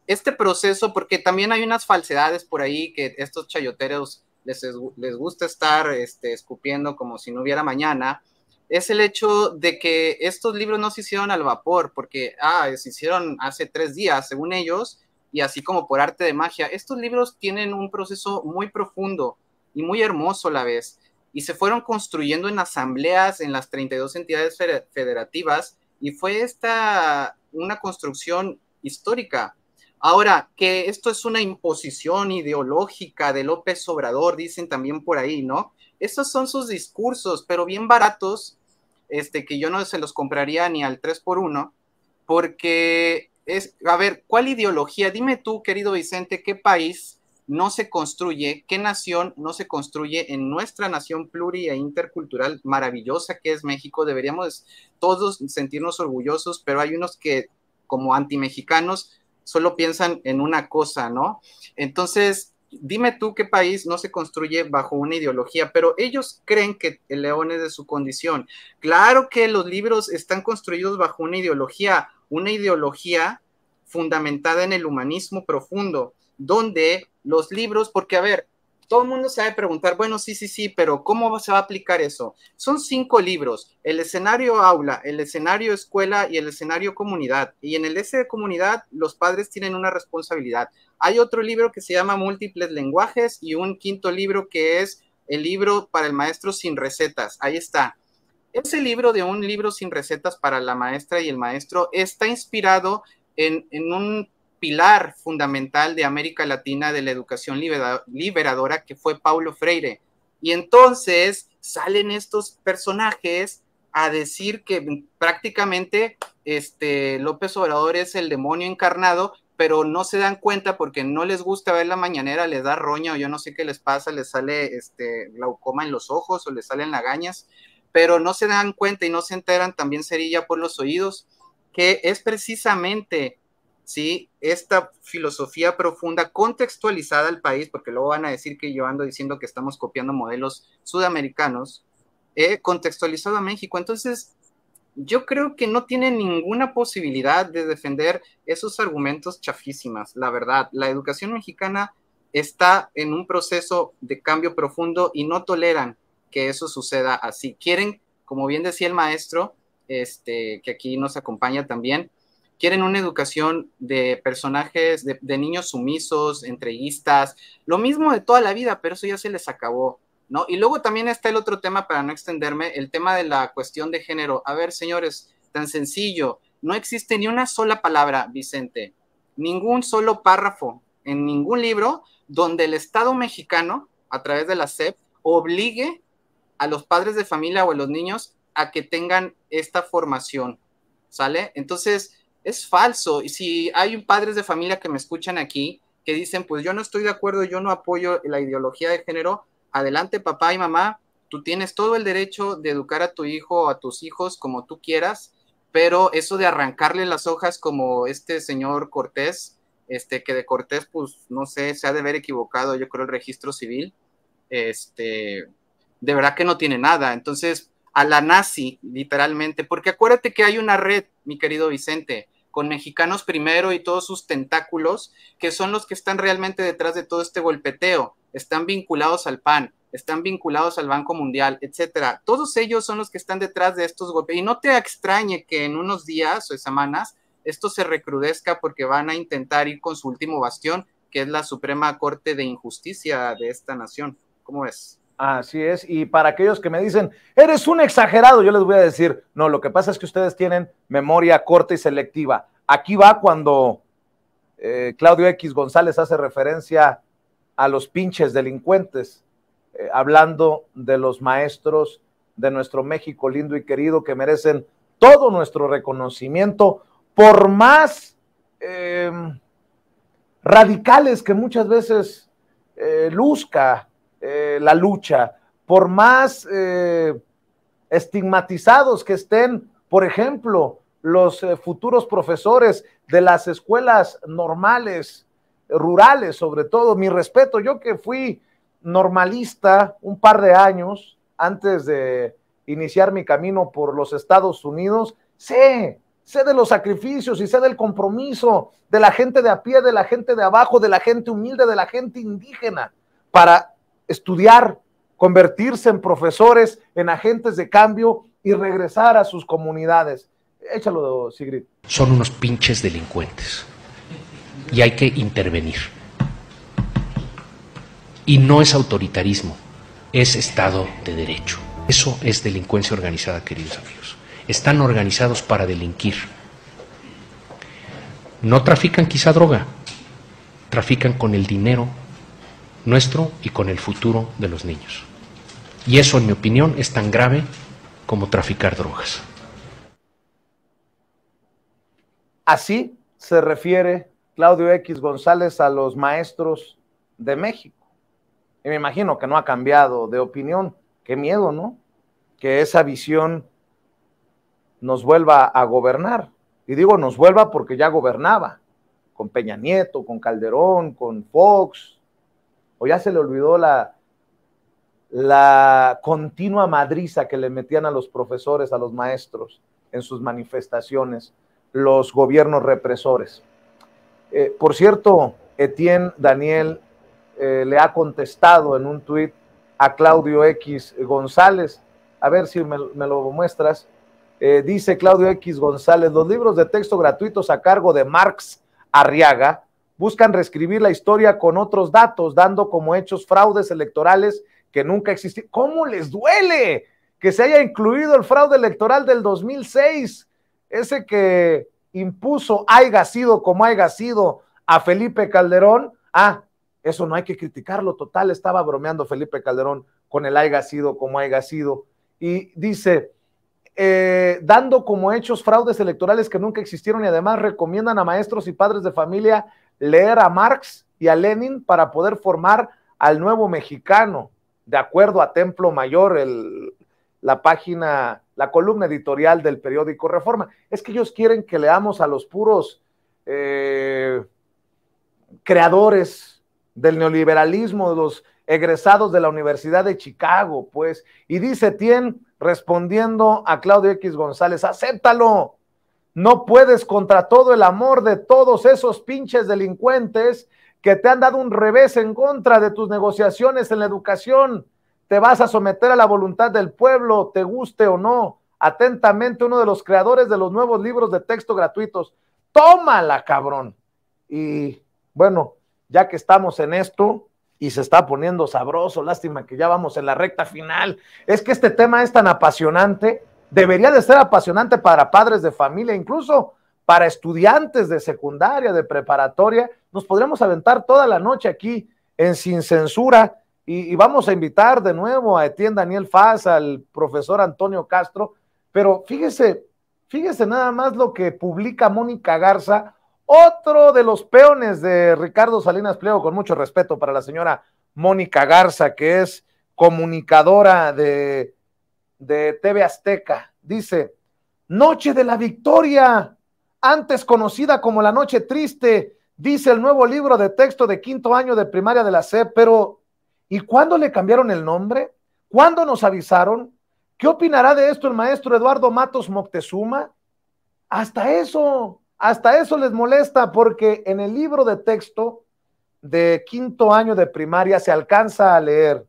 este proceso, porque también hay unas falsedades por ahí que estos chayoteros les gusta estar escupiendo como si no hubiera mañana, es el hecho de que estos libros no se hicieron al vapor, porque se hicieron hace 3 días, según ellos, y así como por arte de magia. Estos libros tienen un proceso muy profundo y muy hermoso a la vez, y se fueron construyendo en asambleas en las 32 entidades federativas, y fue una construcción histórica. Ahora, que esto es una imposición ideológica de López Obrador, dicen también por ahí, ¿no? Esos son sus discursos, pero bien baratos, que yo no se los compraría ni al 3x1, porque a ver, ¿cuál ideología? Dime tú, querido Vicente, ¿qué país no se construye, qué nación no se construye en nuestra nación pluri e intercultural maravillosa que es México? Deberíamos todos sentirnos orgullosos, pero hay unos que, como antimexicanos, solo piensan en una cosa, ¿no? Entonces, dime tú qué país no se construye bajo una ideología, pero ellos creen que el león es de su condición. Claro que los libros están construidos bajo una ideología fundamentada en el humanismo profundo, donde los libros, porque a ver, todo el mundo se va a preguntar, bueno, sí, pero ¿cómo se va a aplicar eso? Son 5 libros, el escenario aula, el escenario escuela y el escenario comunidad. Y en el S de comunidad, los padres tienen una responsabilidad. Hay otro libro que se llama Múltiples lenguajes y un quinto libro que es el libro para el maestro sin recetas. Ahí está. Ese libro de un libro sin recetas para la maestra y el maestro está inspirado en un pilar fundamental de América Latina de la educación liberadora, que fue Paulo Freire. Y entonces salen estos personajes a decir que prácticamente López Obrador es el demonio encarnado, pero no se dan cuenta porque no les gusta ver la mañanera, les da roña o yo no sé qué les pasa, les sale glaucoma en los ojos o les salen lagañas, pero no se dan cuenta y no se enteran, también cerilla por los oídos, que es precisamente, ¿sí?, esta filosofía profunda contextualizada al país, porque luego van a decir que yo ando diciendo que estamos copiando modelos sudamericanos, contextualizado a México. Entonces, yo creo que no tiene ninguna posibilidad de defender esos argumentos chafísimas, la verdad. La educación mexicana está en un proceso de cambio profundo y no toleran que eso suceda así. Quieren, como bien decía el maestro, que aquí nos acompaña también, quieren una educación de personajes, de niños sumisos, entreguistas, lo mismo de toda la vida, pero eso ya se les acabó, ¿no? Y luego también está el otro tema, para no extenderme, el tema de la cuestión de género. A ver, señores, tan sencillo, no existe ni una sola palabra, Vicente, ningún solo párrafo en ningún libro donde el Estado mexicano, a través de la SEP, obligue a los padres de familia o a los niños a que tengan esta formación, ¿sale? Entonces, es falso. Y si hay padres de familia que me escuchan aquí, que dicen, pues yo no estoy de acuerdo, yo no apoyo la ideología de género, adelante, papá y mamá, tú tienes todo el derecho de educar a tu hijo o a tus hijos como tú quieras, pero eso de arrancarle las hojas como este señor Cortés, que de Cortés, pues, no sé, se ha de haber equivocado, yo creo, el registro civil, de verdad que no tiene nada. Entonces, a la nazi, literalmente, porque acuérdate que hay una red, mi querido Vicente, con Mexicanos Primero y todos sus tentáculos, que son los que están realmente detrás de todo este golpeteo, están vinculados al PAN, están vinculados al Banco Mundial, etcétera. Todos ellos son los que están detrás de estos golpes, y no te extrañe que en unos días o semanas esto se recrudezca porque van a intentar ir con su último bastión, que es la Suprema Corte de Injusticia de esta nación. ¿Cómo ves? Así es, y para aquellos que me dicen, eres un exagerado, yo les voy a decir, no, lo que pasa es que ustedes tienen memoria corta y selectiva. Aquí va cuando Claudio X González hace referencia a los pinches delincuentes, hablando de los maestros de nuestro México lindo y querido, que merecen todo nuestro reconocimiento, por más radicales que muchas veces luzca la lucha, por más estigmatizados que estén, por ejemplo, los futuros profesores de las escuelas normales, rurales sobre todo. Mi respeto, yo que fui normalista un par de años antes de iniciar mi camino por los Estados Unidos, sé de los sacrificios y sé del compromiso de la gente de a pie, de la gente de abajo, de la gente humilde, de la gente indígena, para estudiar, convertirse en profesores, en agentes de cambio y regresar a sus comunidades. Échalo, Sigrid. Son unos pinches delincuentes y hay que intervenir. Y no es autoritarismo, es Estado de Derecho. Eso es delincuencia organizada, queridos amigos. Están organizados para delinquir. No trafican quizá droga, trafican con el dinero nuestro y con el futuro de los niños. Y eso, en mi opinión, es tan grave como traficar drogas. Así se refiere Claudio X González a los maestros de México. Y me imagino que no ha cambiado de opinión. Qué miedo, ¿no? Que esa visión nos vuelva a gobernar. Y digo nos vuelva porque ya gobernaba, con Peña Nieto, con Calderón, con Fox, o ya se le olvidó la continua madriza que le metían a los profesores, a los maestros, en sus manifestaciones, los gobiernos represores. Por cierto, Etienne Daniel le ha contestado en un tuit a Claudio X González. A ver si me lo muestras. Dice Claudio X González: los libros de texto gratuitos a cargo de Marx Arriaga buscan reescribir la historia con otros datos, dando como hechos fraudes electorales que nunca existieron. ¿Cómo les duele que se haya incluido el fraude electoral del 2006? Ese que impuso haya sido como haya sido a Felipe Calderón. Eso no hay que criticarlo, total, estaba bromeando Felipe Calderón con el haya sido como haya sido. Y dice, dando como hechos fraudes electorales que nunca existieron, y además recomiendan a maestros y padres de familia leer a Marx y a Lenin para poder formar al nuevo mexicano, de acuerdo a Templo Mayor, la página, la columna editorial del periódico Reforma. Es que ellos quieren que leamos a los puros creadores del neoliberalismo, de los egresados de la Universidad de Chicago, pues. Y dice Tien, respondiendo a Claudio X González: acéptalo, no puedes contra todo el amor de todos esos pinches delincuentes que te han dado un revés en contra de tus negociaciones en la educación. Te vas a someter a la voluntad del pueblo, te guste o no. Atentamente, uno de los creadores de los nuevos libros de texto gratuitos. Tómala, cabrón. Y bueno, ya que estamos en esto y se está poniendo sabroso, lástima que ya vamos en la recta final. Es que este tema es tan apasionante, debería de ser apasionante para padres de familia, incluso para estudiantes de secundaria, de preparatoria. Nos podríamos aventar toda la noche aquí en Sin Censura, y vamos a invitar de nuevo a Etienne Daniel Faz, al profesor Antonio Castro, pero fíjese nada más lo que publica Mónica Garza, otro de los peones de Ricardo Salinas Pliego, con mucho respeto para la señora Mónica Garza, que es comunicadora de TV Azteca. Dice: Noche de la Victoria, antes conocida como La Noche Triste, dice el nuevo libro de texto de quinto año de primaria de la SEP. Pero ¿y cuándo le cambiaron el nombre? ¿Cuándo nos avisaron? ¿Qué opinará de esto el maestro Eduardo Matos Moctezuma? Hasta eso les molesta, porque en el libro de texto de quinto año de primaria se alcanza a leer: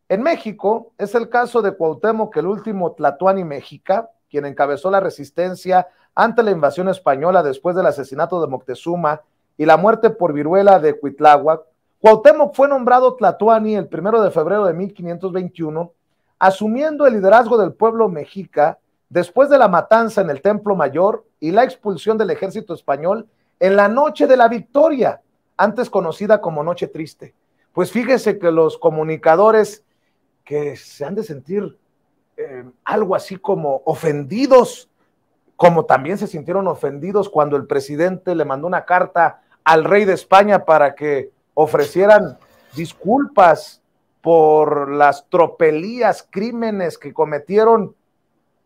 en México es el caso de Cuauhtémoc, el último tlatoani mexica, quien encabezó la resistencia ante la invasión española después del asesinato de Moctezuma y la muerte por viruela de Cuitláhuac. Cuauhtémoc fue nombrado tlatoani el 1 de febrero de 1521, asumiendo el liderazgo del pueblo mexica después de la matanza en el Templo Mayor y la expulsión del ejército español en la Noche de la Victoria, antes conocida como Noche Triste. Pues fíjese que los comunicadores que se han de sentir algo así como ofendidos, como también se sintieron ofendidos cuando el presidente le mandó una carta al rey de España para que ofrecieran disculpas por las tropelías, crímenes que cometieron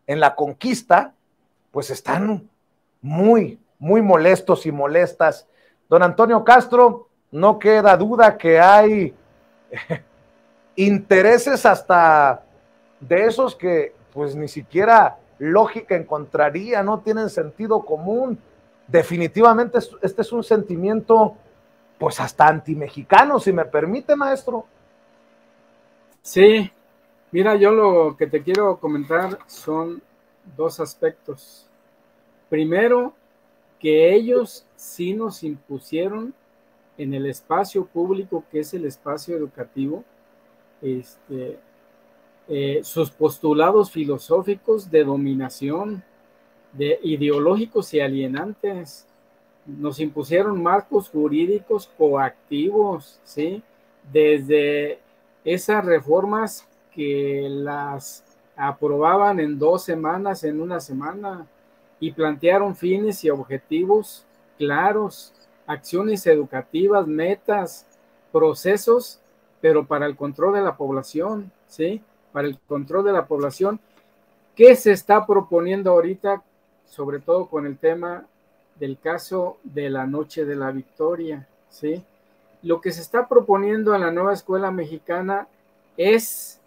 en la conquista, pues están muy, muy molestos y molestas. Don Antonio Castro, no queda duda que hay intereses hasta de esos que pues ni siquiera lógica encontraría, no tienen sentido común. Definitivamente este es un sentimiento pues hasta antimexicano, si me permite, maestro. Sí, mira, yo lo que te quiero comentar son dos aspectos. Primero, que ellos sí nos impusieron en el espacio público, que es el espacio educativo, sus postulados filosóficos de dominación, de ideológicos y alienantes. nos impusieron marcos jurídicos coactivos, ¿sí? Desde esas reformas que las aprobaban en 2 semanas, en 1 semana, y plantearon fines y objetivos claros, acciones educativas, metas, procesos, pero para el control de la población, ¿sí? Para el control de la población. ¿Qué se está proponiendo ahorita, sobre todo con el tema del caso de la Noche de la Victoria, ¿sí? Lo que se está proponiendo en la nueva escuela mexicana es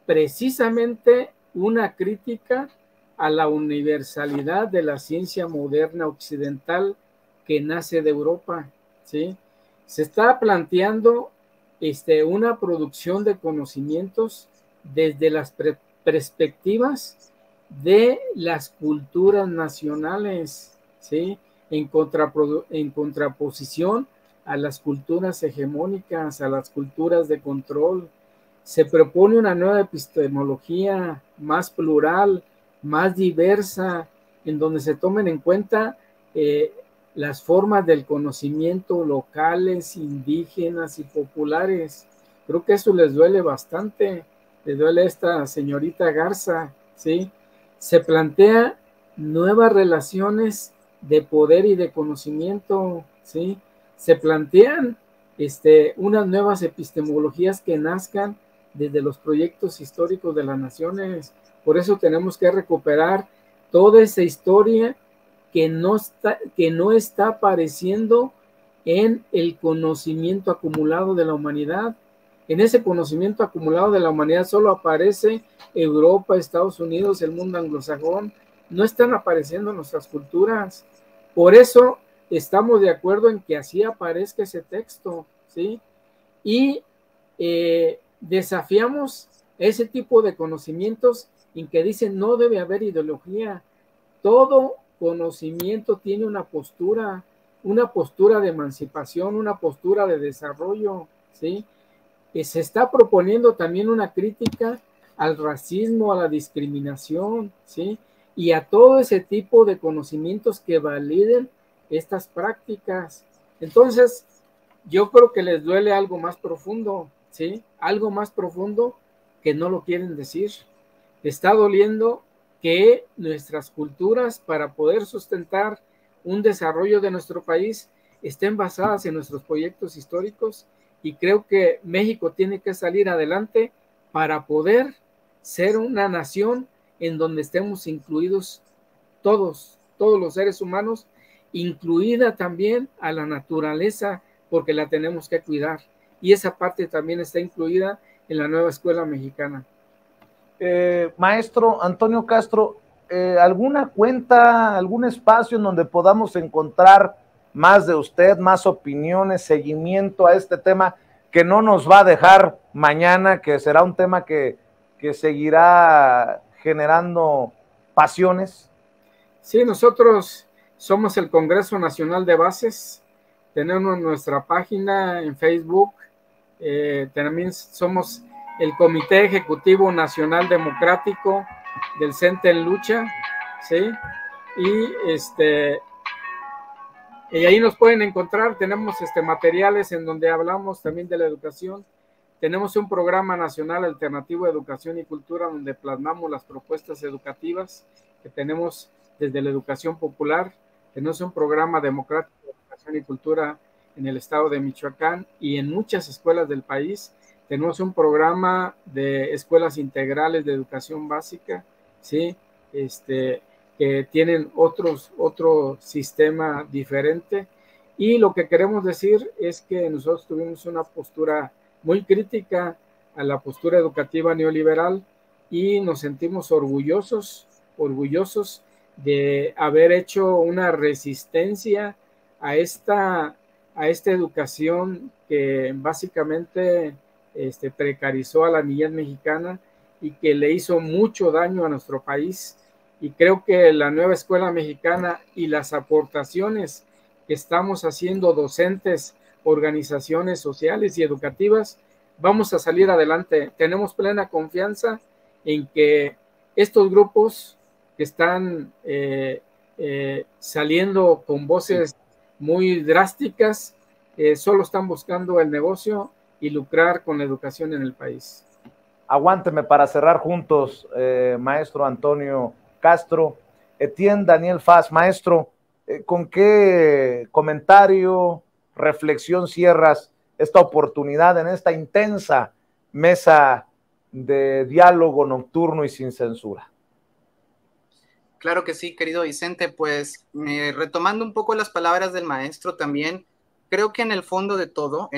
precisamente una crítica a la universalidad de la ciencia moderna occidental que nace de Europa, ¿sí? Se está planteando una producción de conocimientos desde las perspectivas de las culturas nacionales, ¿sí? En contraposición a las culturas hegemónicas, a las culturas de control. Se propone una nueva epistemología más plural, más diversa, en donde se tomen en cuenta las formas del conocimiento locales, indígenas y populares. Creo que eso les duele bastante, les duele a esta señorita Garza, ¿sí? Se plantea nuevas relaciones de poder y de conocimiento, ¿sí? Se plantean unas nuevas epistemologías que nazcan desde los proyectos históricos de las naciones. Por eso tenemos que recuperar toda esa historia que no está apareciendo en el conocimiento acumulado de la humanidad. En ese conocimiento acumulado de la humanidad solo aparece Europa, Estados Unidos, el mundo anglosajón. No están apareciendo nuestras culturas. Por eso estamos de acuerdo en que así aparezca ese texto, ¿sí? Y desafiamos ese tipo de conocimientos en que dicen no debe haber ideología. Todo conocimiento tiene una postura de emancipación, una postura de desarrollo, ¿sí? Se está proponiendo también una crítica al racismo, a la discriminación, ¿sí? Y a todo ese tipo de conocimientos que validen estas prácticas. Entonces, yo creo que les duele algo más profundo, ¿sí? Algo más profundo que no lo quieren decir. Está doliendo que nuestras culturas, para poder sustentar un desarrollo de nuestro país, estén basadas en nuestros proyectos históricos, y creo que México tiene que salir adelante para poder ser una nación en donde estemos incluidos todos los seres humanos, incluida también a la naturaleza, porque la tenemos que cuidar, y esa parte también está incluida en la nueva escuela mexicana. Maestro Antonio Castro, ¿alguna cuenta, algún espacio en donde podamos encontrar más de usted, más opiniones, seguimiento a este tema que no nos va a dejar mañana, que será un tema que seguirá generando pasiones? Sí, nosotros somos el Congreso Nacional de Bases, tenemos nuestra página en Facebook, también somos el Comité Ejecutivo Nacional Democrático del CENTE en Lucha, ¿sí? Y ahí nos pueden encontrar. Tenemos materiales en donde hablamos también de la educación. Tenemos un programa nacional alternativo de educación y cultura donde plasmamos las propuestas educativas que tenemos desde la educación popular. Tenemos un programa democrático de educación y cultura en el estado de Michoacán y en muchas escuelas del país. Tenemos un programa de escuelas integrales de educación básica, ¿sí? Que tienen otro sistema diferente. Y lo que queremos decir es que nosotros tuvimos una postura muy crítica a la postura educativa neoliberal y nos sentimos orgullosos de haber hecho una resistencia a esta educación que básicamente precarizó a la niñez mexicana y que le hizo mucho daño a nuestro país. Y creo que la nueva escuela mexicana y las aportaciones que estamos haciendo docentes, organizaciones sociales y educativas, vamos a salir adelante. Tenemos plena confianza en que estos grupos que están saliendo con voces muy drásticas, solo están buscando el negocio y lucrar con la educación en el país. Aguánteme para cerrar juntos, maestro Antonio Castro. Etienne Daniel Faz, maestro, ¿con qué comentario, reflexión cierras esta oportunidad en esta intensa mesa de diálogo nocturno y sin censura? Claro que sí, querido Vicente, pues retomando un poco las palabras del maestro también, creo que en el fondo de todo,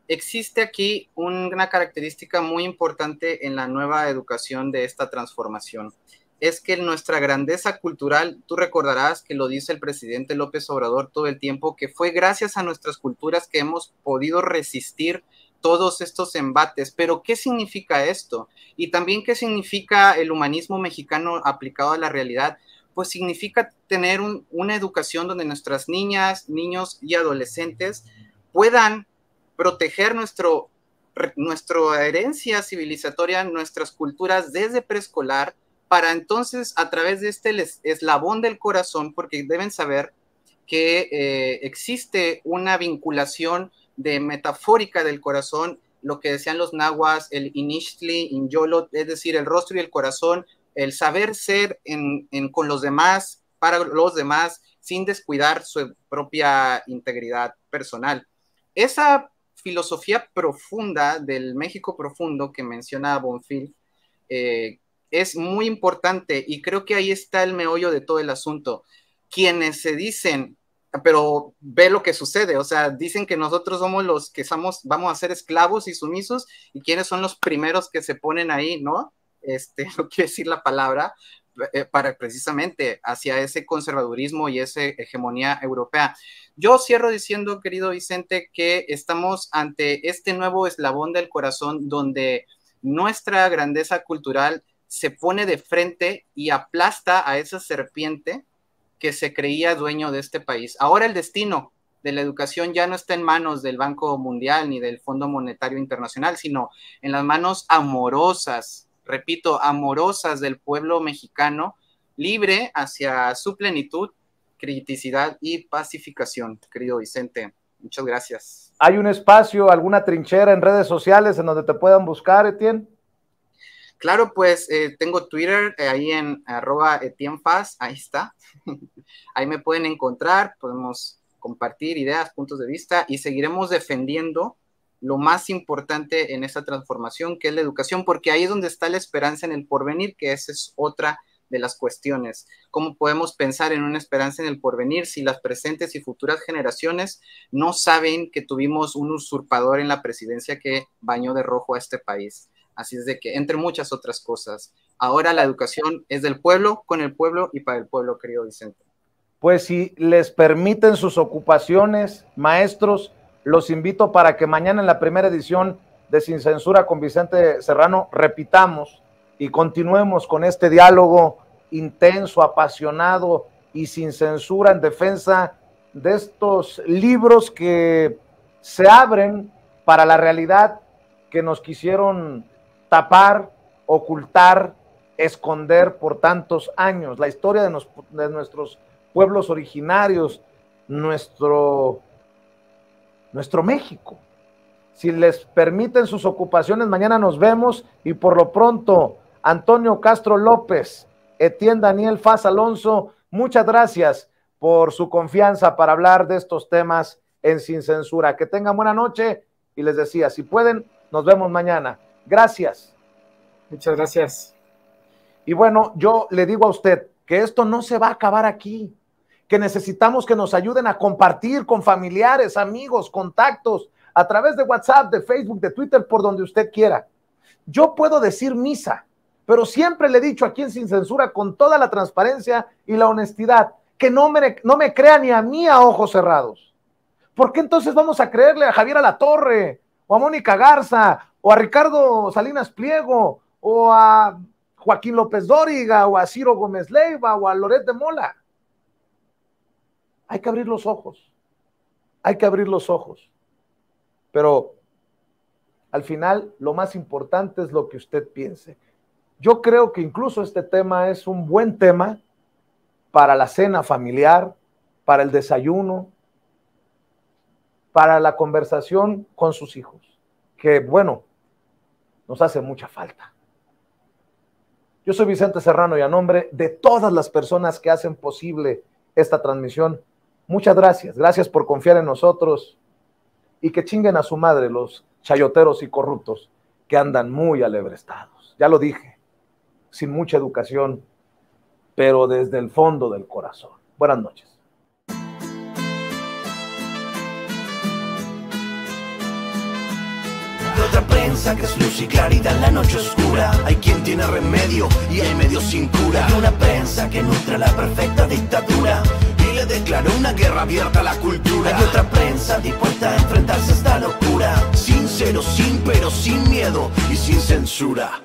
existe aquí una característica muy importante en la nueva educación de esta transformación. Es que nuestra grandeza cultural, tú recordarás que lo dice el presidente López Obrador todo el tiempo, que fue gracias a nuestras culturas que hemos podido resistir todos estos embates. Pero ¿qué significa esto? Y también ¿qué significa el humanismo mexicano aplicado a la realidad? Pues significa tener una educación donde nuestras niñas, niños y adolescentes puedan proteger nuestra herencia civilizatoria, nuestras culturas desde preescolar, para entonces a través de este eslabón del corazón, porque deben saber que existe una vinculación de metafórica del corazón, lo que decían los nahuas, el inixtli, inyolot, es decir, el rostro y el corazón, el saber ser con los demás, para los demás, sin descuidar su propia integridad personal. Esa filosofía profunda del México profundo que menciona Bonfil es muy importante y creo que ahí está el meollo de todo el asunto. Quienes se dicen, pero ve lo que sucede, o sea, dicen que nosotros somos los que vamos a ser esclavos y sumisos, y quiénes son los primeros que se ponen ahí, ¿no? No quiero decir la palabra, para precisamente hacia ese conservadurismo y esa hegemonía europea. Yo cierro diciendo, querido Vicente, que estamos ante este nuevo eslabón del corazón donde nuestra grandeza cultural se pone de frente y aplasta a esa serpiente que se creía dueño de este país. Ahora el destino de la educación ya no está en manos del Banco Mundial ni del Fondo Monetario Internacional, sino en las manos amorosas, repito, amorosas del pueblo mexicano, libre hacia su plenitud, criticidad y pacificación, querido Vicente. Muchas gracias. ¿Hay un espacio, alguna trinchera en redes sociales en donde te puedan buscar, Etienne? Claro, pues tengo Twitter, ahí en @EtienneFaz, ahí está. Ahí me pueden encontrar, podemos compartir ideas, puntos de vista, y seguiremos defendiendo lo más importante en esta transformación, que es la educación, porque ahí es donde está la esperanza en el porvenir, que esa es otra de las cuestiones. ¿Cómo podemos pensar en una esperanza en el porvenir si las presentes y futuras generaciones no saben que tuvimos un usurpador en la presidencia que bañó de rojo a este país? Así es de que, entre muchas otras cosas, ahora la educación es del pueblo, con el pueblo y para el pueblo, querido Vicente. Pues si les permiten sus ocupaciones, maestros, los invito para que mañana en la primera edición de Sin Censura con Vicente Serrano repitamos y continuemos con este diálogo intenso, apasionado y sin censura en defensa de estos libros que se abren para la realidad que nos quisieron tapar, ocultar, esconder por tantos años. La historia de nuestros pueblos originarios, nuestro México. Si les permiten sus ocupaciones, mañana nos vemos y por lo pronto, Antonio Castro López, Etienne Daniel Faz Alonso, muchas gracias por su confianza para hablar de estos temas en Sin Censura. Que tengan buena noche y les decía, si pueden, nos vemos mañana. Gracias. Muchas gracias. Y bueno, yo le digo a usted que esto no se va a acabar aquí, que necesitamos que nos ayuden a compartir con familiares, amigos, contactos, a través de WhatsApp, de Facebook, de Twitter, por donde usted quiera. Yo puedo decir misa, pero siempre le he dicho aquí en Sin Censura, con toda la transparencia y la honestidad, que no me crea ni a mí a ojos cerrados. ¿Por qué entonces vamos a creerle a Javier Alatorre, o a Mónica Garza, o a Ricardo Salinas Pliego, o a Joaquín López Dóriga, o a Ciro Gómez Leiva, o a Loret de Mola? Hay que abrir los ojos, hay que abrir los ojos. Pero al final lo más importante es lo que usted piense. Yo creo que incluso este tema es un buen tema para la cena familiar, para el desayuno, para la conversación con sus hijos, que bueno, nos hace mucha falta. Yo soy Vicente Serrano y a nombre de todas las personas que hacen posible esta transmisión, muchas gracias. Gracias por confiar en nosotros y que chinguen a su madre los chayoteros y corruptos que andan muy alebrestados. Ya lo dije, sin mucha educación, pero desde el fondo del corazón. Buenas noches. Otra prensa que es luz y claridad en la noche oscura. Hay quien tiene remedio y hay medio sin cura. Hay una prensa que nutre la perfecta dictadura y le declaró una guerra abierta a la cultura. Hay otra prensa dispuesta a enfrentarse a esta locura, sincero, sin pero, sin miedo y sin censura.